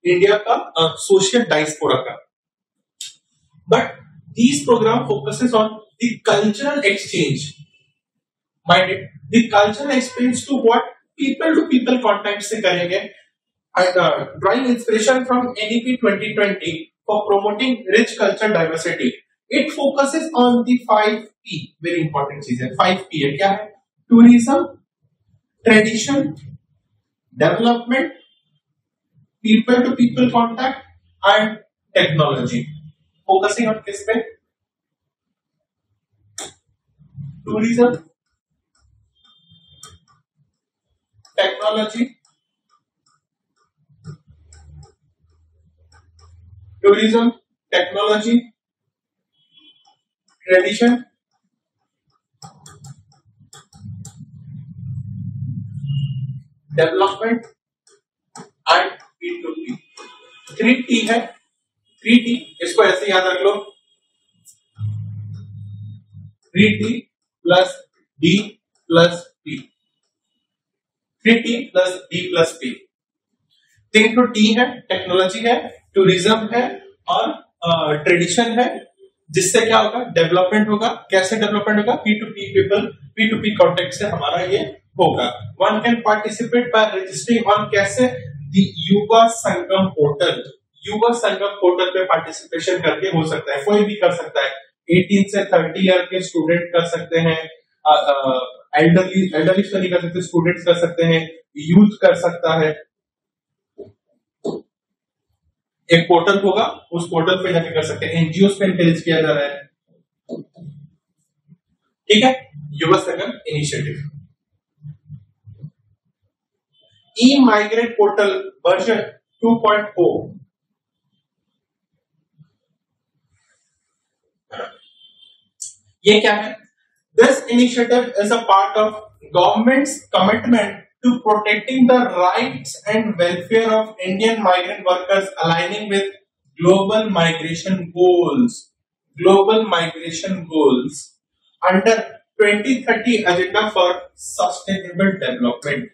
S1: इंडिया का सोशल डायस्पोरा का। But this programme focuses on the cultural exchange, minded the cultural exchange to what? People to people contact से करेंगे, drawing inspiration from NEP 2020 for promoting rich cultural diversity. It focuses on the 5P, very important चीज है। 5P है क्या है? Tourism, tradition, development, people to people contact and technology। Focusing on किस पे? Tourism, technology, tradition, development and P2P। 3T है, 3T इसको ऐसे याद रख लो, 3T plus D plus P, 3T plus D plus P। तीन तो T है, टेक्नोलॉजी है, टूरिज्म है और ट्रेडिशन है, जिससे क्या होगा? डेवलपमेंट होगा। कैसे डेवलपमेंट होगा? P2P पीपल, P2P कॉन्टेक्ट से हमारा ये होगा। One can participate by registering on कैसे? The Yuva Sangam portal. युवा संगम पोर्टल पे पार्टिसिपेशन करके हो सकता है, कोई भी कर सकता है। 18 से 30 ईयर के स्टूडेंट कर सकते हैं, एल्डरली तो नहीं कर सकते, स्टूडेंट्स कर सकते हैं, यूथ कर सकता है। एक पोर्टल होगा, उस पोर्टल पे जाके कर सकते हैं। एनजीओ पे एनकरेज किया जा रहा है। ठीक है, युवा संगम इनिशिएटिव। ई माइग्रेट पोर्टल वर्जन 2.0। ये क्या है? This initiative is a part of government's commitment to protecting the rights and welfare of Indian migrant workers, aligning with global migration goals. Global migration goals under 2030 Agenda for Sustainable Development.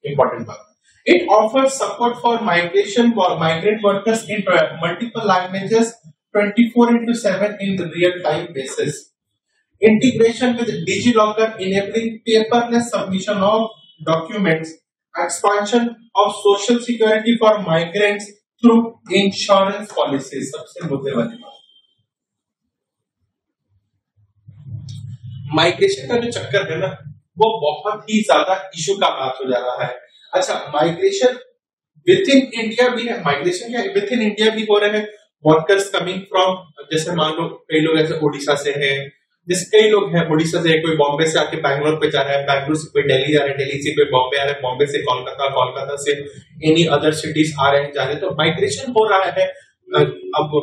S1: Important part. It offers support for migrant workers in multiple languages, 24/7 in the real-time basis. Integration with DigiLocker enabling paperless submission of documents. Expansion of social security for migrants through insurance policies. सबसे मुद्दे वाली बात। Migration का जो चक्कर है ना वो बहुत ही ज्यादा इशू का बात हो जा रहा है। अच्छा, माइग्रेशन विद इन इंडिया भी है, माइग्रेशन क्या विद इन इंडिया भी हो रहे हैं। वर्कर्स कमिंग फ्रॉम, जैसे मान लो कई लोग ऐसे ओडिशा से हैं, जैसे कई लोग हैं ओडिशा से, कोई बॉम्बे से आके बैंगलोर पे जा रहा है, बैंगलोर से कोई दिल्ली जा रहा है, दिल्ली से कोई बॉम्बे आ रहा है, बॉम्बे से कोलकाता, कोलकाता से एनी अदर सिटीज आ रहे हैं जा रहे हैं, तो माइग्रेशन हो रहा है। अब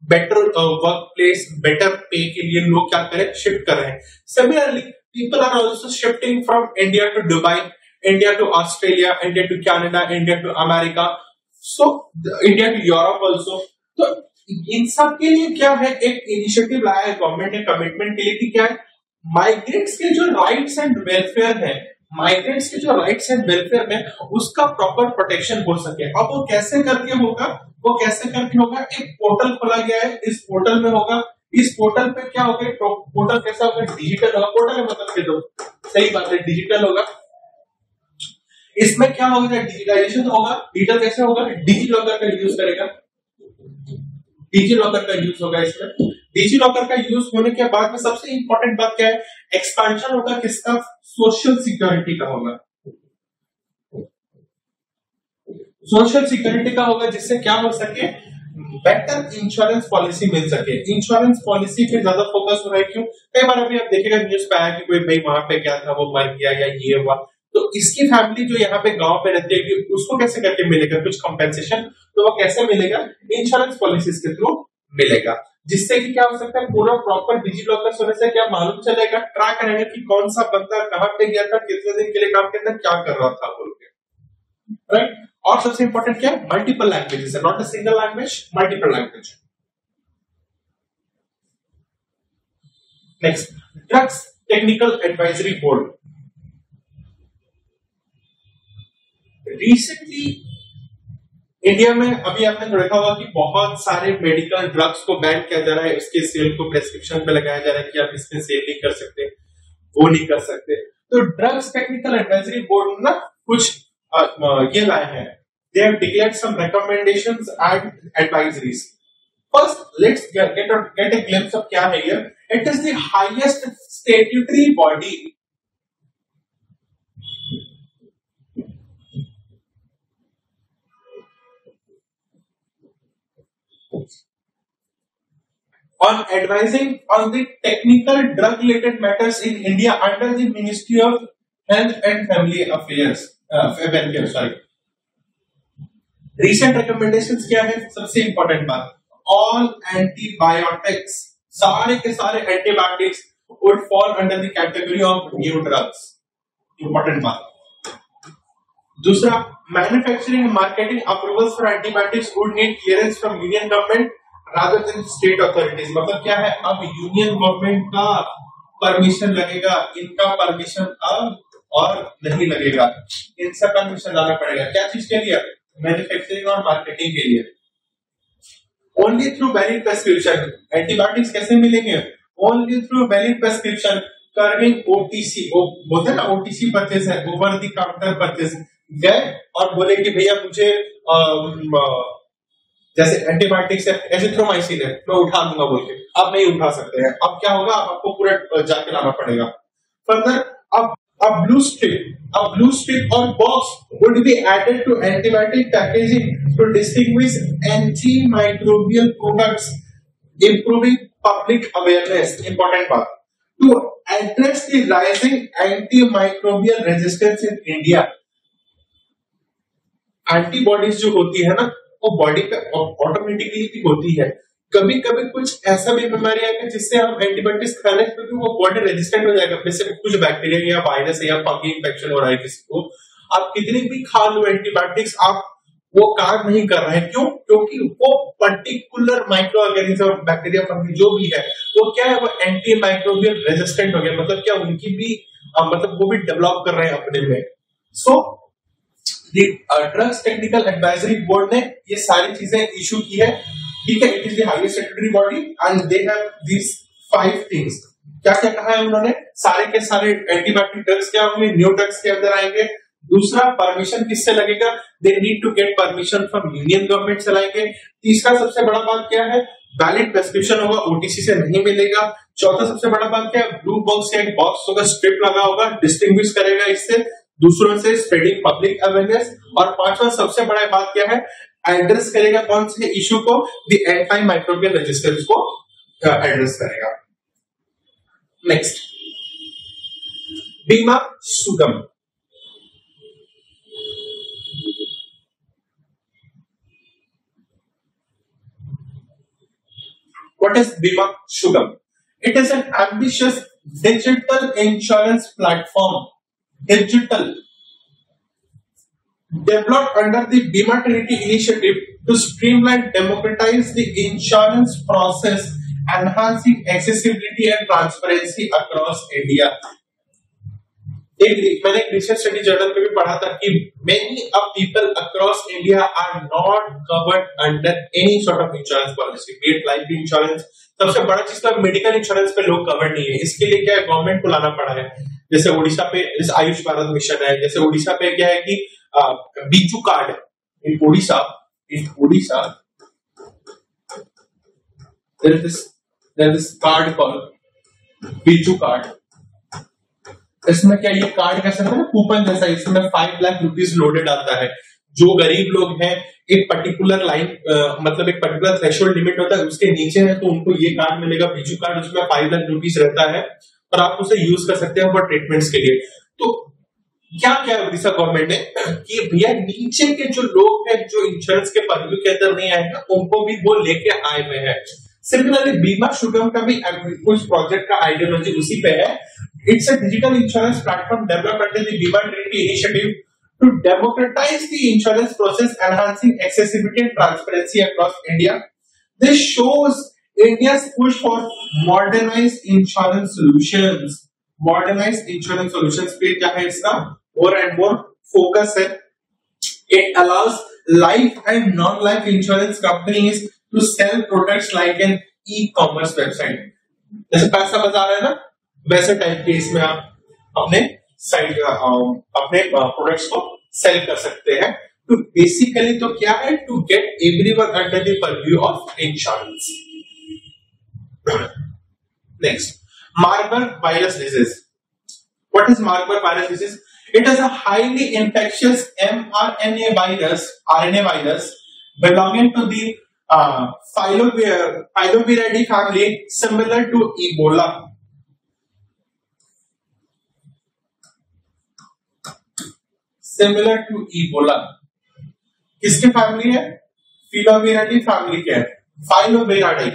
S1: बेटर वर्क प्लेस, बेटर पे के लिए लोग क्या करें, शिफ्ट कर रहे हैं। Similarly people are also shifting from India to Dubai, India to Australia, India to Canada, India to America, so India to Europe also. तो इन सब के लिए क्या है, एक इनिशिएटिव लाया है गवर्नमेंट ने कमिटमेंट के लिए कि क्या है, माइग्रेंट्स के जो राइट्स एंड वेलफेयर है, माइग्रेंट्स के जो राइट्स एंड वेलफेयर है उसका प्रॉपर प्रोटेक्शन हो सके। अब वो कैसे करके होगा, वो कैसे करके होगा, एक पोर्टल खोला गया है, इस पोर्टल में होगा, इस पोर्टल पे क्या होगा, पोर्टल कैसा होगा, डिजिटल होगा, पोर्टल है मतलब के दो सही बात है, डिजिटल होगा। इसमें क्या होगा, डिजिटलाइजेशन होगा। डिजिटल कैसे होगा, डिजी लॉकर का यूज करेगा, डिजी लॉकर का यूज होगा इसमें। डिजी लॉकर का यूज होने के बाद में सबसे इंपॉर्टेंट बात क्या है, एक्सपेंशन होगा किसका, सोशल सिक्योरिटी का होगा, सोशल सिक्योरिटी का होगा, जिससे क्या हो सके, बेटर इंश्योरेंस पॉलिसी मिल सके। इंश्योरेंस पॉलिसी पे ज्यादा फोकस हो रहा है, क्यों, कई बार अभी आप देखेगा न्यूज पे आया कि कोई भाई वहां पे क्या था, वो मर गया या ये हुआ, तो इसकी फैमिली जो यहाँ पे गांव पे रहती है उसको कैसे करके मिलेगा कुछ कंपेंसेशन, तो वो कैसे मिलेगा, इंश्योरेंस पॉलिसीज के थ्रू मिलेगा, जिससे कि क्या हो सकता है, पूरा प्रॉपर डिजी लॉकर होने से क्या मालूम चलेगा, ट्रैक रहेगा कि कौन सा बंदा कहाँ पे गया था, कितने दिन के लिए काम किया था, क्या कर रहा था बोल के, राइट। और सबसे इंपॉर्टेंट क्या है, मल्टीपल लैंग्वेजेस है, not a single language, multiple language. Next, drugs technical advisory board. Recently India में अभी आपने देखा होगा कि बहुत सारे मेडिकल ड्रग्स को बैन किया जा रहा है, उसके सेल को प्रेस्क्रिप्शन पे लगाया जा रहा है कि आप इसमें सेल नहीं कर सकते, वो नहीं कर सकते। तो ड्रग्स टेक्निकल एडवाइजरी बोर्ड ना कुछ ये लाए हैं, they have declared some recommendations and advisories. First, let's get a glimpse of क्या है here. It is the highest statutory body on advising on the technical drug related matters in India under the Ministry of Health and Family Affairs. Sorry. Recent recommendations क्या है, सबसे important बात, all antibiotics, सारे के सारे antibiotics would fall under the category of new drugs. Important बात। दूसरा, manufacturing and marketing approvals for antibiotics would need clearance from union government rather than state authorities. मतलब क्या है, अब यूनियन गवर्नमेंट का परमिशन लगेगा, इनका परमिशन अब और नहीं लगेगा, इनसे परमिशन लाना पड़ेगा। क्या चीज के लिए, मैन्युफैक्चरिंग और मार्केटिंग के लिए। Only through valid prescription, antibiotics कैसे मिलेंगे, only through valid prescription, curving OTC, वो बोलते हैं ना ओटीसी परचेज है, ओवर द काउंटर परचेज, गए और बोले कि भैया मुझे जैसे एंटीबायोटिक्स है, एजिथ्रोमाइसिन है, मैं उठा लूंगा बोल के, अब नहीं उठा सकते हैं। अब क्या होगा, आपको पूरा जाके लाना पड़ेगा। फर्दर, अब blue strip or box would be added to antibiotic packaging to distinguish antimicrobial products, improving public awareness. Important part. To address the rising antimicrobial resistance in India. Antibodies जो होती है ना, वो बॉडी पे ऑटोमेटिकली भी होती है। कभी कभी कुछ ऐसा भी बीमारी आएगा जिससे हम एंटीबायोटिक्स खाने क्योंकि वो बॉडी रेजिस्टेंट हो जाएगा, जैसे कुछ बैक्टीरिया या वायरस या फंगी इंफेक्शन हो रहा है किसी को, आप कितनी भी खा लो एंटीबायोटिक्स, आप वो काम नहीं कर रहे हैं। क्यों, क्योंकि वो particular micro organism, bacteria, fungi जो भी है, वो क्या है, वो एंटी माइक्रोबियल रेजिस्टेंट हो गया। मतलब क्या, उनकी भी मतलब वो भी डेवलप कर रहे हैं अपने में। सो ड्रग्स टेक्निकल एडवाइजरी बोर्ड ने ये सारी चीजें इशू की है, ठीक है। It is the highest statutory body and they have this 5 things. क्या क्या कहा है उन्होंने, सारे के सारे एंटीबायोटिक ड्रग्स क्या होंगे, न्यू ड्रग्स के अंदर आएंगे। दूसरा, परमिशन किससे लगेगा, they need to get permission from union government से लाएंगे। तीसरा सबसे बड़ा बात क्या है, वैलिड प्रेस्क्रिप्शन होगा, ओटीसी से नहीं मिलेगा। चौथा सबसे बड़ा बात क्या है, ब्लू बॉक्स या एक बॉक्स होगा, स्ट्रिप लगा होगा, डिस्टिंग्विश करेगा इससे दूसरों से, स्प्रेडिंग पब्लिक अवेयरनेस। और पांचवा सबसे बड़ा बात क्या है, एड्रेस करेगा कौन से इश्यू को, द एंटी माइक्रोबियल रेजिस्टेंस को एड्रेस करेगा। नेक्स्ट, बीमा सुगम। What is Bima Sugam? It is an ambitious digital insurance platform, digital, developed under the Bima Trinity initiative to streamline, democratize the insurance process, enhancing accessibility and transparency across India. मैंने एक research study journal में भी पढ़ा था कि many of people across India are not covered under any sort of insurance policy, be it life insurance। सबसे बड़ा चीज तो मेडिकल इंश्योरेंस पे लोग कवर नहीं है। इसके लिए क्या है, गवर्नमेंट को लाना पड़ा है। जैसे उड़ीसा पे जैसे आयुष भारत मिशन है, जैसे उड़ीसा पे क्या है कि Biju card in Orissa there is this card called Biju card. इसमें क्या, ये कार्ड कैसे है, कूपन जैसा, इसमें 5 लाख रुपीस लोडेड आता है। जो गरीब लोग हैं, एक पर्टिकुलर लाइन मतलब एक पर्टिकुलर थ्रेशोल्ड लिमिट होता है, उसके नीचे है तो उनको ये कार्ड मिलेगा, बीजू कार्ड, उसमें 5 लाख रुपीस रहता है और आप उसे यूज कर सकते हैं फॉर ट्रीटमेंट्स के लिए। तो क्या क्या उड़ीसा गवर्नमेंट ने कि भैया नीचे के जो लोग हैं जो इंश्योरेंस के पर्व्यू के अंदर नहीं आएगा, उनको भी वो लेके आए हुए हैं। सिमिलरली बीमा सुगम का भी कुछ प्रोजेक्ट का आइडियोलॉजी उसी पे है। It's a digital insurance platform developed under the Bima Trinity initiative to democratize the insurance process, enhancing accessibility and transparency across India. This shows India's push for modernized insurance solutions. Modernized insurance solutions पे क्या है इसका more and more focus है। It allows life and non-life insurance companies to sell products like an e-commerce website। जैसे पैसा बाजार है ना, वैसे टाइप के इसमें आप अपने साइट अपने प्रोडक्ट्स को सेल कर सकते हैं। तो बेसिकली तो क्या है, to get everyone under the purview of insurance. Next, Marburg virus disease. What is Marburg virus disease? It is a highly infectious mRNA virus, RNA virus belonging to the Filoviridae family, similar to Ebola। Similar to Ebola. किसके family है? Filoviridae family के है। Filoviridae,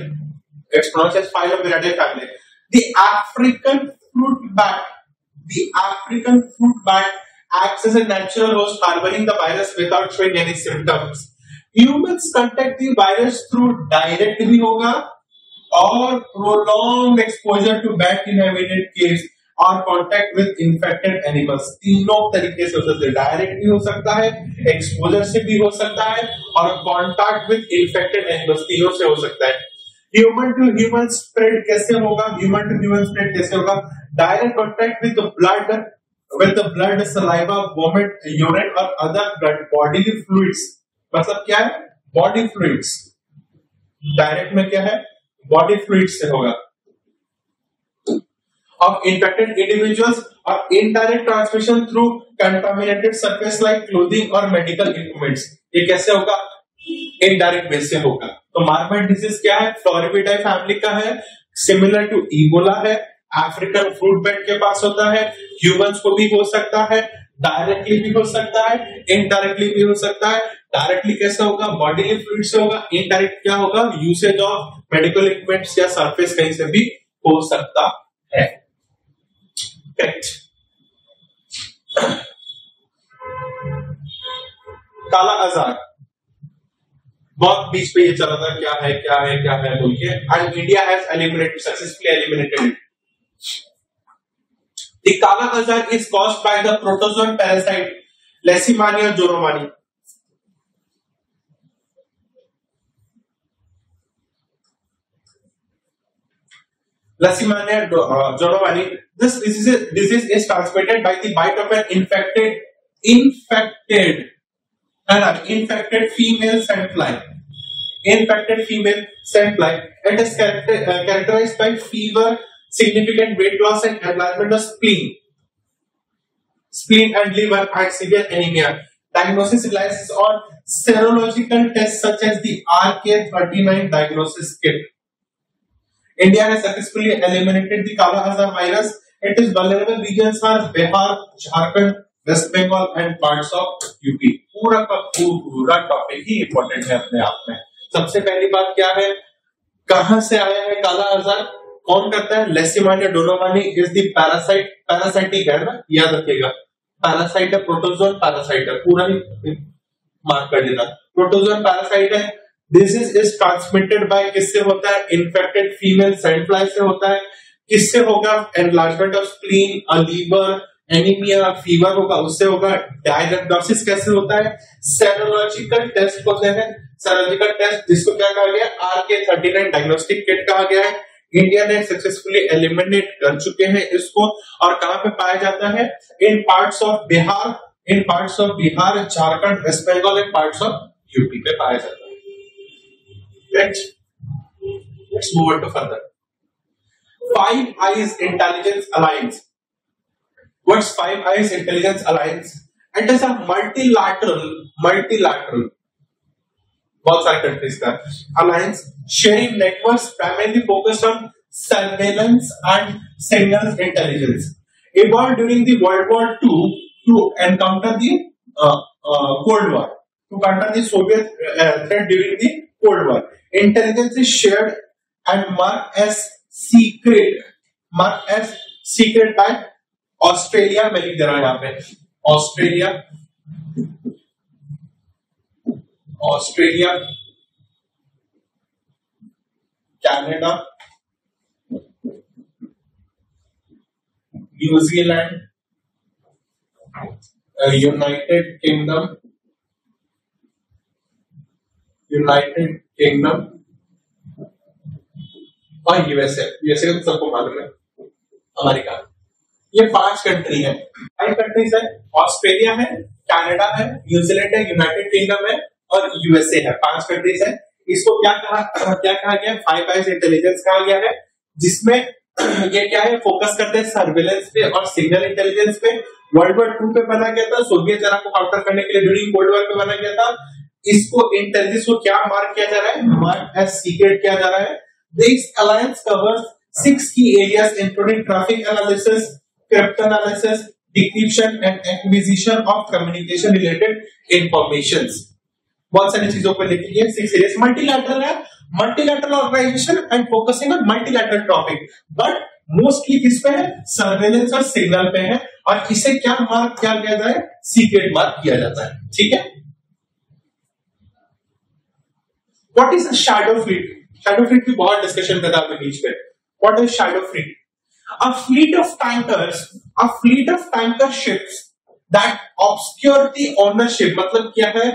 S1: it's pronounced as filoviridae family. The African fruit bat acts as a natural host, harboring the virus without showing any symptoms. Humans contact the virus through direct भी होगा और prolonged exposure to bat inhabited caves और contact with infected animals. तीनों तरीके से हो सकता है, डायरेक्ट भी हो सकता है, एक्सपोजर से भी हो सकता है और कॉन्टैक्ट विद इन्फेक्टेड एनिमल्स, तीनों से हो सकता है। ह्यूमन टू ह्यूमन स्प्रेड कैसे होगा? ह्यूमन टू ह्यूमन स्प्रेड कैसे होगा? Direct contact with the blood, saliva, vomit, urine और अदर बॉडीली फ्लूइड्स। मतलब क्या है? Body fluids. डायरेक्ट में क्या है? बॉडी फ्लूइड्स से होगा। of infected individuals or indirect transmission through contaminated surface like clothing or medical equipments। ये कैसे होगा? इनडायरेक्ट बेस से होगा। तो मार्बर्ग डिजीज क्या है? फ्लोरिविडाई फैमिली का है, सिमिलर टू इबोला है, अफ्रीकन फ्रूट बैट के पास होता है, ह्यूमंस को भी हो सकता है, डायरेक्टली भी हो सकता है, इनडायरेक्टली भी हो सकता है। डायरेक्टली कैसे होगा? बॉडीली फ्लूइड से होगा। इनडायरेक्ट क्या होगा? यूसेज ऑफ मेडिकल इक्विपमेंट्स या सरफेस कहीं से भी हो सकता है। करेक्ट। काला आजार बहुत बीच पे ये चला था, क्या है बोल के, and India has eliminated, successfully eliminated it. The kala azar is caused by the protozoan parasite Leishmania जोरोमानी। Leishmania jorovani. This disease is transmitted by the bite of an infected female sandfly. infected female sand fly. It is characterized by fever, significant weight loss, and enlargement of spleen and liver, and severe anemia. Diagnosis relies on serological tests such as the RK39 diagnosis kit. India has successfully eliminated the Kala Azar virus. It is vulnerable regions are Bihar, Jharkhand, West Bengal and parts of UP. पूरा का पूरा topic ही important है अपने आप में। सबसे पहली बात क्या है, कहां से आया है काला आजार, कौन करता है? Leishmania donovani is the parasite, parasitic है ना, याद रखिएगा। पैरासाइट है, प्रोटोजोन पैरासाइट है, पूरा ही मार्क कर देना। प्रोटोजोन पैरासाइट है। डिजीज इज ट्रांसमिटेड बाय, किससे होता है? इन्फेक्टेड फीमेल सैंड फ्लाई से होता है। किससे होगा? Enlargement of spleen, liver, anaemia, fever होगा, उससे होगा। डायग्नोसिस कैसे होता है? सेरोलॉजिकल टेस्ट होते हैं। सेरोलॉजिकल टेस्ट जिसको क्या कहा गया? RK39 डायग्नोस्टिक किट कहा गया है। इंडिया ने सक्सेसफुली एलिमिनेट कर चुके हैं इसको। और कहां पे पाया जाता है? In parts of Bihar, Jharkhand, West Bengal and parts of UP पे पाया जाता है। Let's move on to further. Five Eyes Intelligence Alliance. What's Five Eyes Intelligence Alliance? It is a multilateral, बहुत सारे कंट्रीज का alliance sharing networks primarily focused on surveillance and signals intelligence. Evolved during the World War II to encounter the Cold War, to counter the Soviet threat during the Cold War. Intelligence is shared and marked as secret by Australia. मैं लिख दे रहा हूं यहाँ पे, Australia, Canada, New Zealand, United kingdom और USA का तो सबको मालूम है, अमेरिका। ये 5 कंट्री है, 5 कंट्रीज है। ऑस्ट्रेलिया है, कनाडा है, न्यूजीलैंड है, यूनाइटेड किंगडम है और यूएसए है। 5 कंट्रीज है। इसको क्या कहा गया? 5 आइज इंटेलिजेंस कहा गया है, जिसमें ये क्या है? फोकस करते हैं सर्विलेंस पे और सिग्नल इंटेलिजेंस पे। वर्ल्ड वॉर 2 पे बना गया था, सोवियत यूनियन को काउंटर करने के लिए ड्यूरिंग कोल्ड वॉर पे बना गया था। इसको इंटेलिजेंस को क्या मार्क किया जा रहा है? मार्क एज सीक्रेट किया जा रहा है। This alliance covers 6 key areas including traffic analysis, cryptanalysis, decryption and acquisition of communication related informations. बहुत सारी चीजों पर लिखी है। 6 areas मल्टीलैटरल है, multilateral organisation and focusing on multilateral topic, but mostly किस पे है? सर्वेलेंस और सिग्नल पे है। और इसे क्या मार्क किया जाता है? सीक्रेट मार्क किया जाता है। ठीक है। What is a shadow fleet? Shadow fleet की बहुत डिस्कशन करता है बीच में। What is shadow fleet? A fleet of tanker ships that obscure the ownership, मतलब क्या है?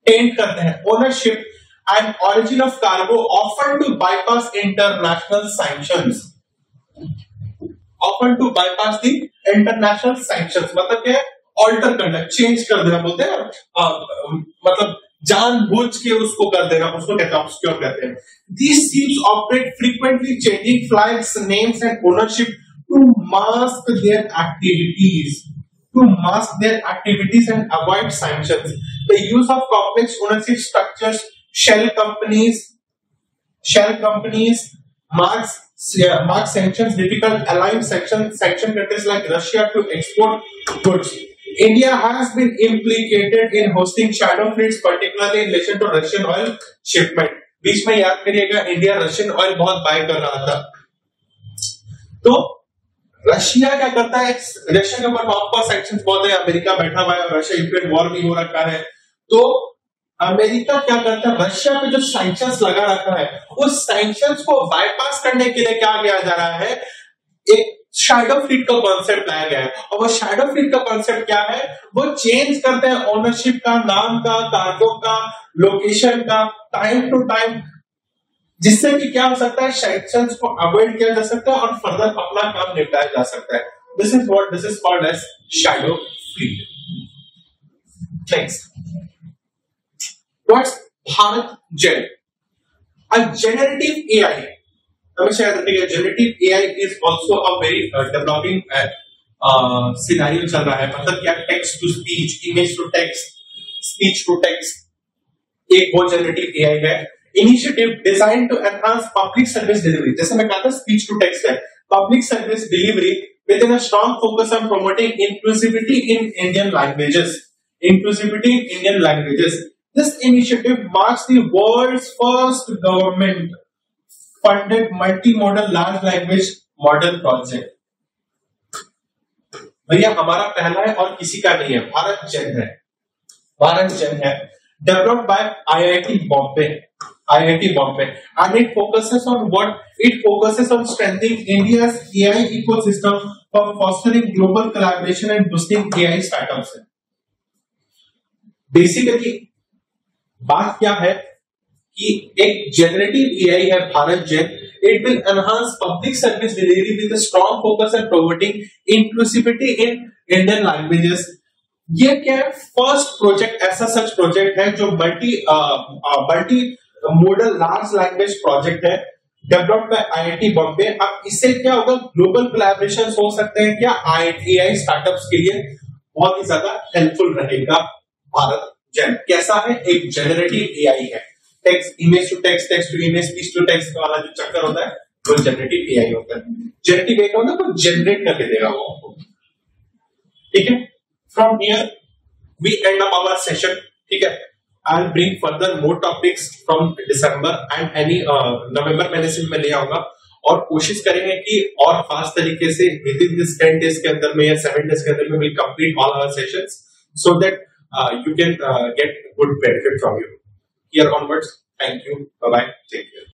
S1: टेंट करते हैं ownership and origin of cargo, often to bypass international sanctions. मतलब क्या है? ऑल्टर करना, चेंज कर देना बोलते हैं, मतलब जानबूझ के उसको कर देना, उसको कहते हैं ऑब्सक्योर कहते हैं। These ships operate frequently changing flags, names and ownership to mask their activities and avoid sanctions. The use of complex ownership structures, shell companies marks sanctions difficult, allowing sanction countries like Russia to export goods. India has been implicated in hosting shadow fleets, particularly in relation to Russian oil shipment. बीच में याद करिएगा, India Russian oil बहुत bye कर रहा था। तो Russia क्या करता है? रशिया के ऊपर ऑफकोर्स सैंक्शंस बहुत है, अमेरिका बैठा हुआ है, रशिया यूक्रेन वॉर भी हो रखा है। तो अमेरिका क्या करता है? रशिया पे जो सैंक्शंस लगा रखा है, उस सैंक्शंस को बाईपास करने के लिए क्या किया जा रहा है? एक शैडो फ्लीट का कॉन्सेप्ट लाया गया है। और वो शैडो फ्लीट का कॉन्सेप्ट क्या है? वो चेंज करते हैं ओनरशिप का, नाम का, कार्गो का, लोकेशन का, टाइम टू टाइम, जिससे कि क्या हो सकता है? सैंक्शंस को अवॉइड किया जा सकता है और फर्दर अपना काम निपटाया जा सकता है। This is called as shadow fleet. Next, what's Bharat Gen? A generative AI, हमेशा याद रखिएगा, generative AI is also a very developing scenario चल रहा है. मतलब क्या, text to speech, image to text, speech to text, एक वो जनरेटिव एआई है. Initiative design to enhance public service delivery, जैसे मैं कहा था स्पीच टू टेक्स्ट है, public service delivery with in a strong focus on promoting inclusivity in Indian languages. Inclusivity in Indian languages. This initiative marks the world's first government-funded multimodal large language model project. भैया हमारा पहला है और किसी का नहीं है, भारत जन है. भारत जन है. Developed by IIT Bombay, and it focuses on what? It focuses on strengthening India's AI ecosystem for fostering global collaboration and boosting AI startups. Basically बात क्या है कि एक जनरेटिव एआई है Bharat gen. It will enhance public service delivery with a strong focus on promoting inclusivity in Indian languages. ये क्या है? First project, ऐसा सच प्रोजेक्ट है जो multi modal large language project है, डेवलप्ड बाय आईआईटी बॉम्बे. अब इससे क्या होगा? ग्लोबल कोलैबोरेशन हो सकते हैं क्या एआई स्टार्टअप्स के लिए? बहुत ही ज्यादा हेल्पफुल रहेगा. भारत जेन कैसा है? एक जनरेटिव एआई है. Text, image to text, text to image, speech to text वाला जो चक्कर होता है वो जनरेटिव एआई होता है. जनरेटिव एआई होता है तो जनरेट करके देगा वो आपको. ठीक है. From here we end up our session. ठीक है. I will bring further more topics from December and any November महीने से मैं ले आऊंगा, और कोशिश करेंगे कि और फास्ट तरीके से विद इन दिस 10 डेज के अंदर में या 7 डेज के अंदर में will complete all our sessions so that you can get good benefit from you. Here onwards, thank you. Bye bye. Take care.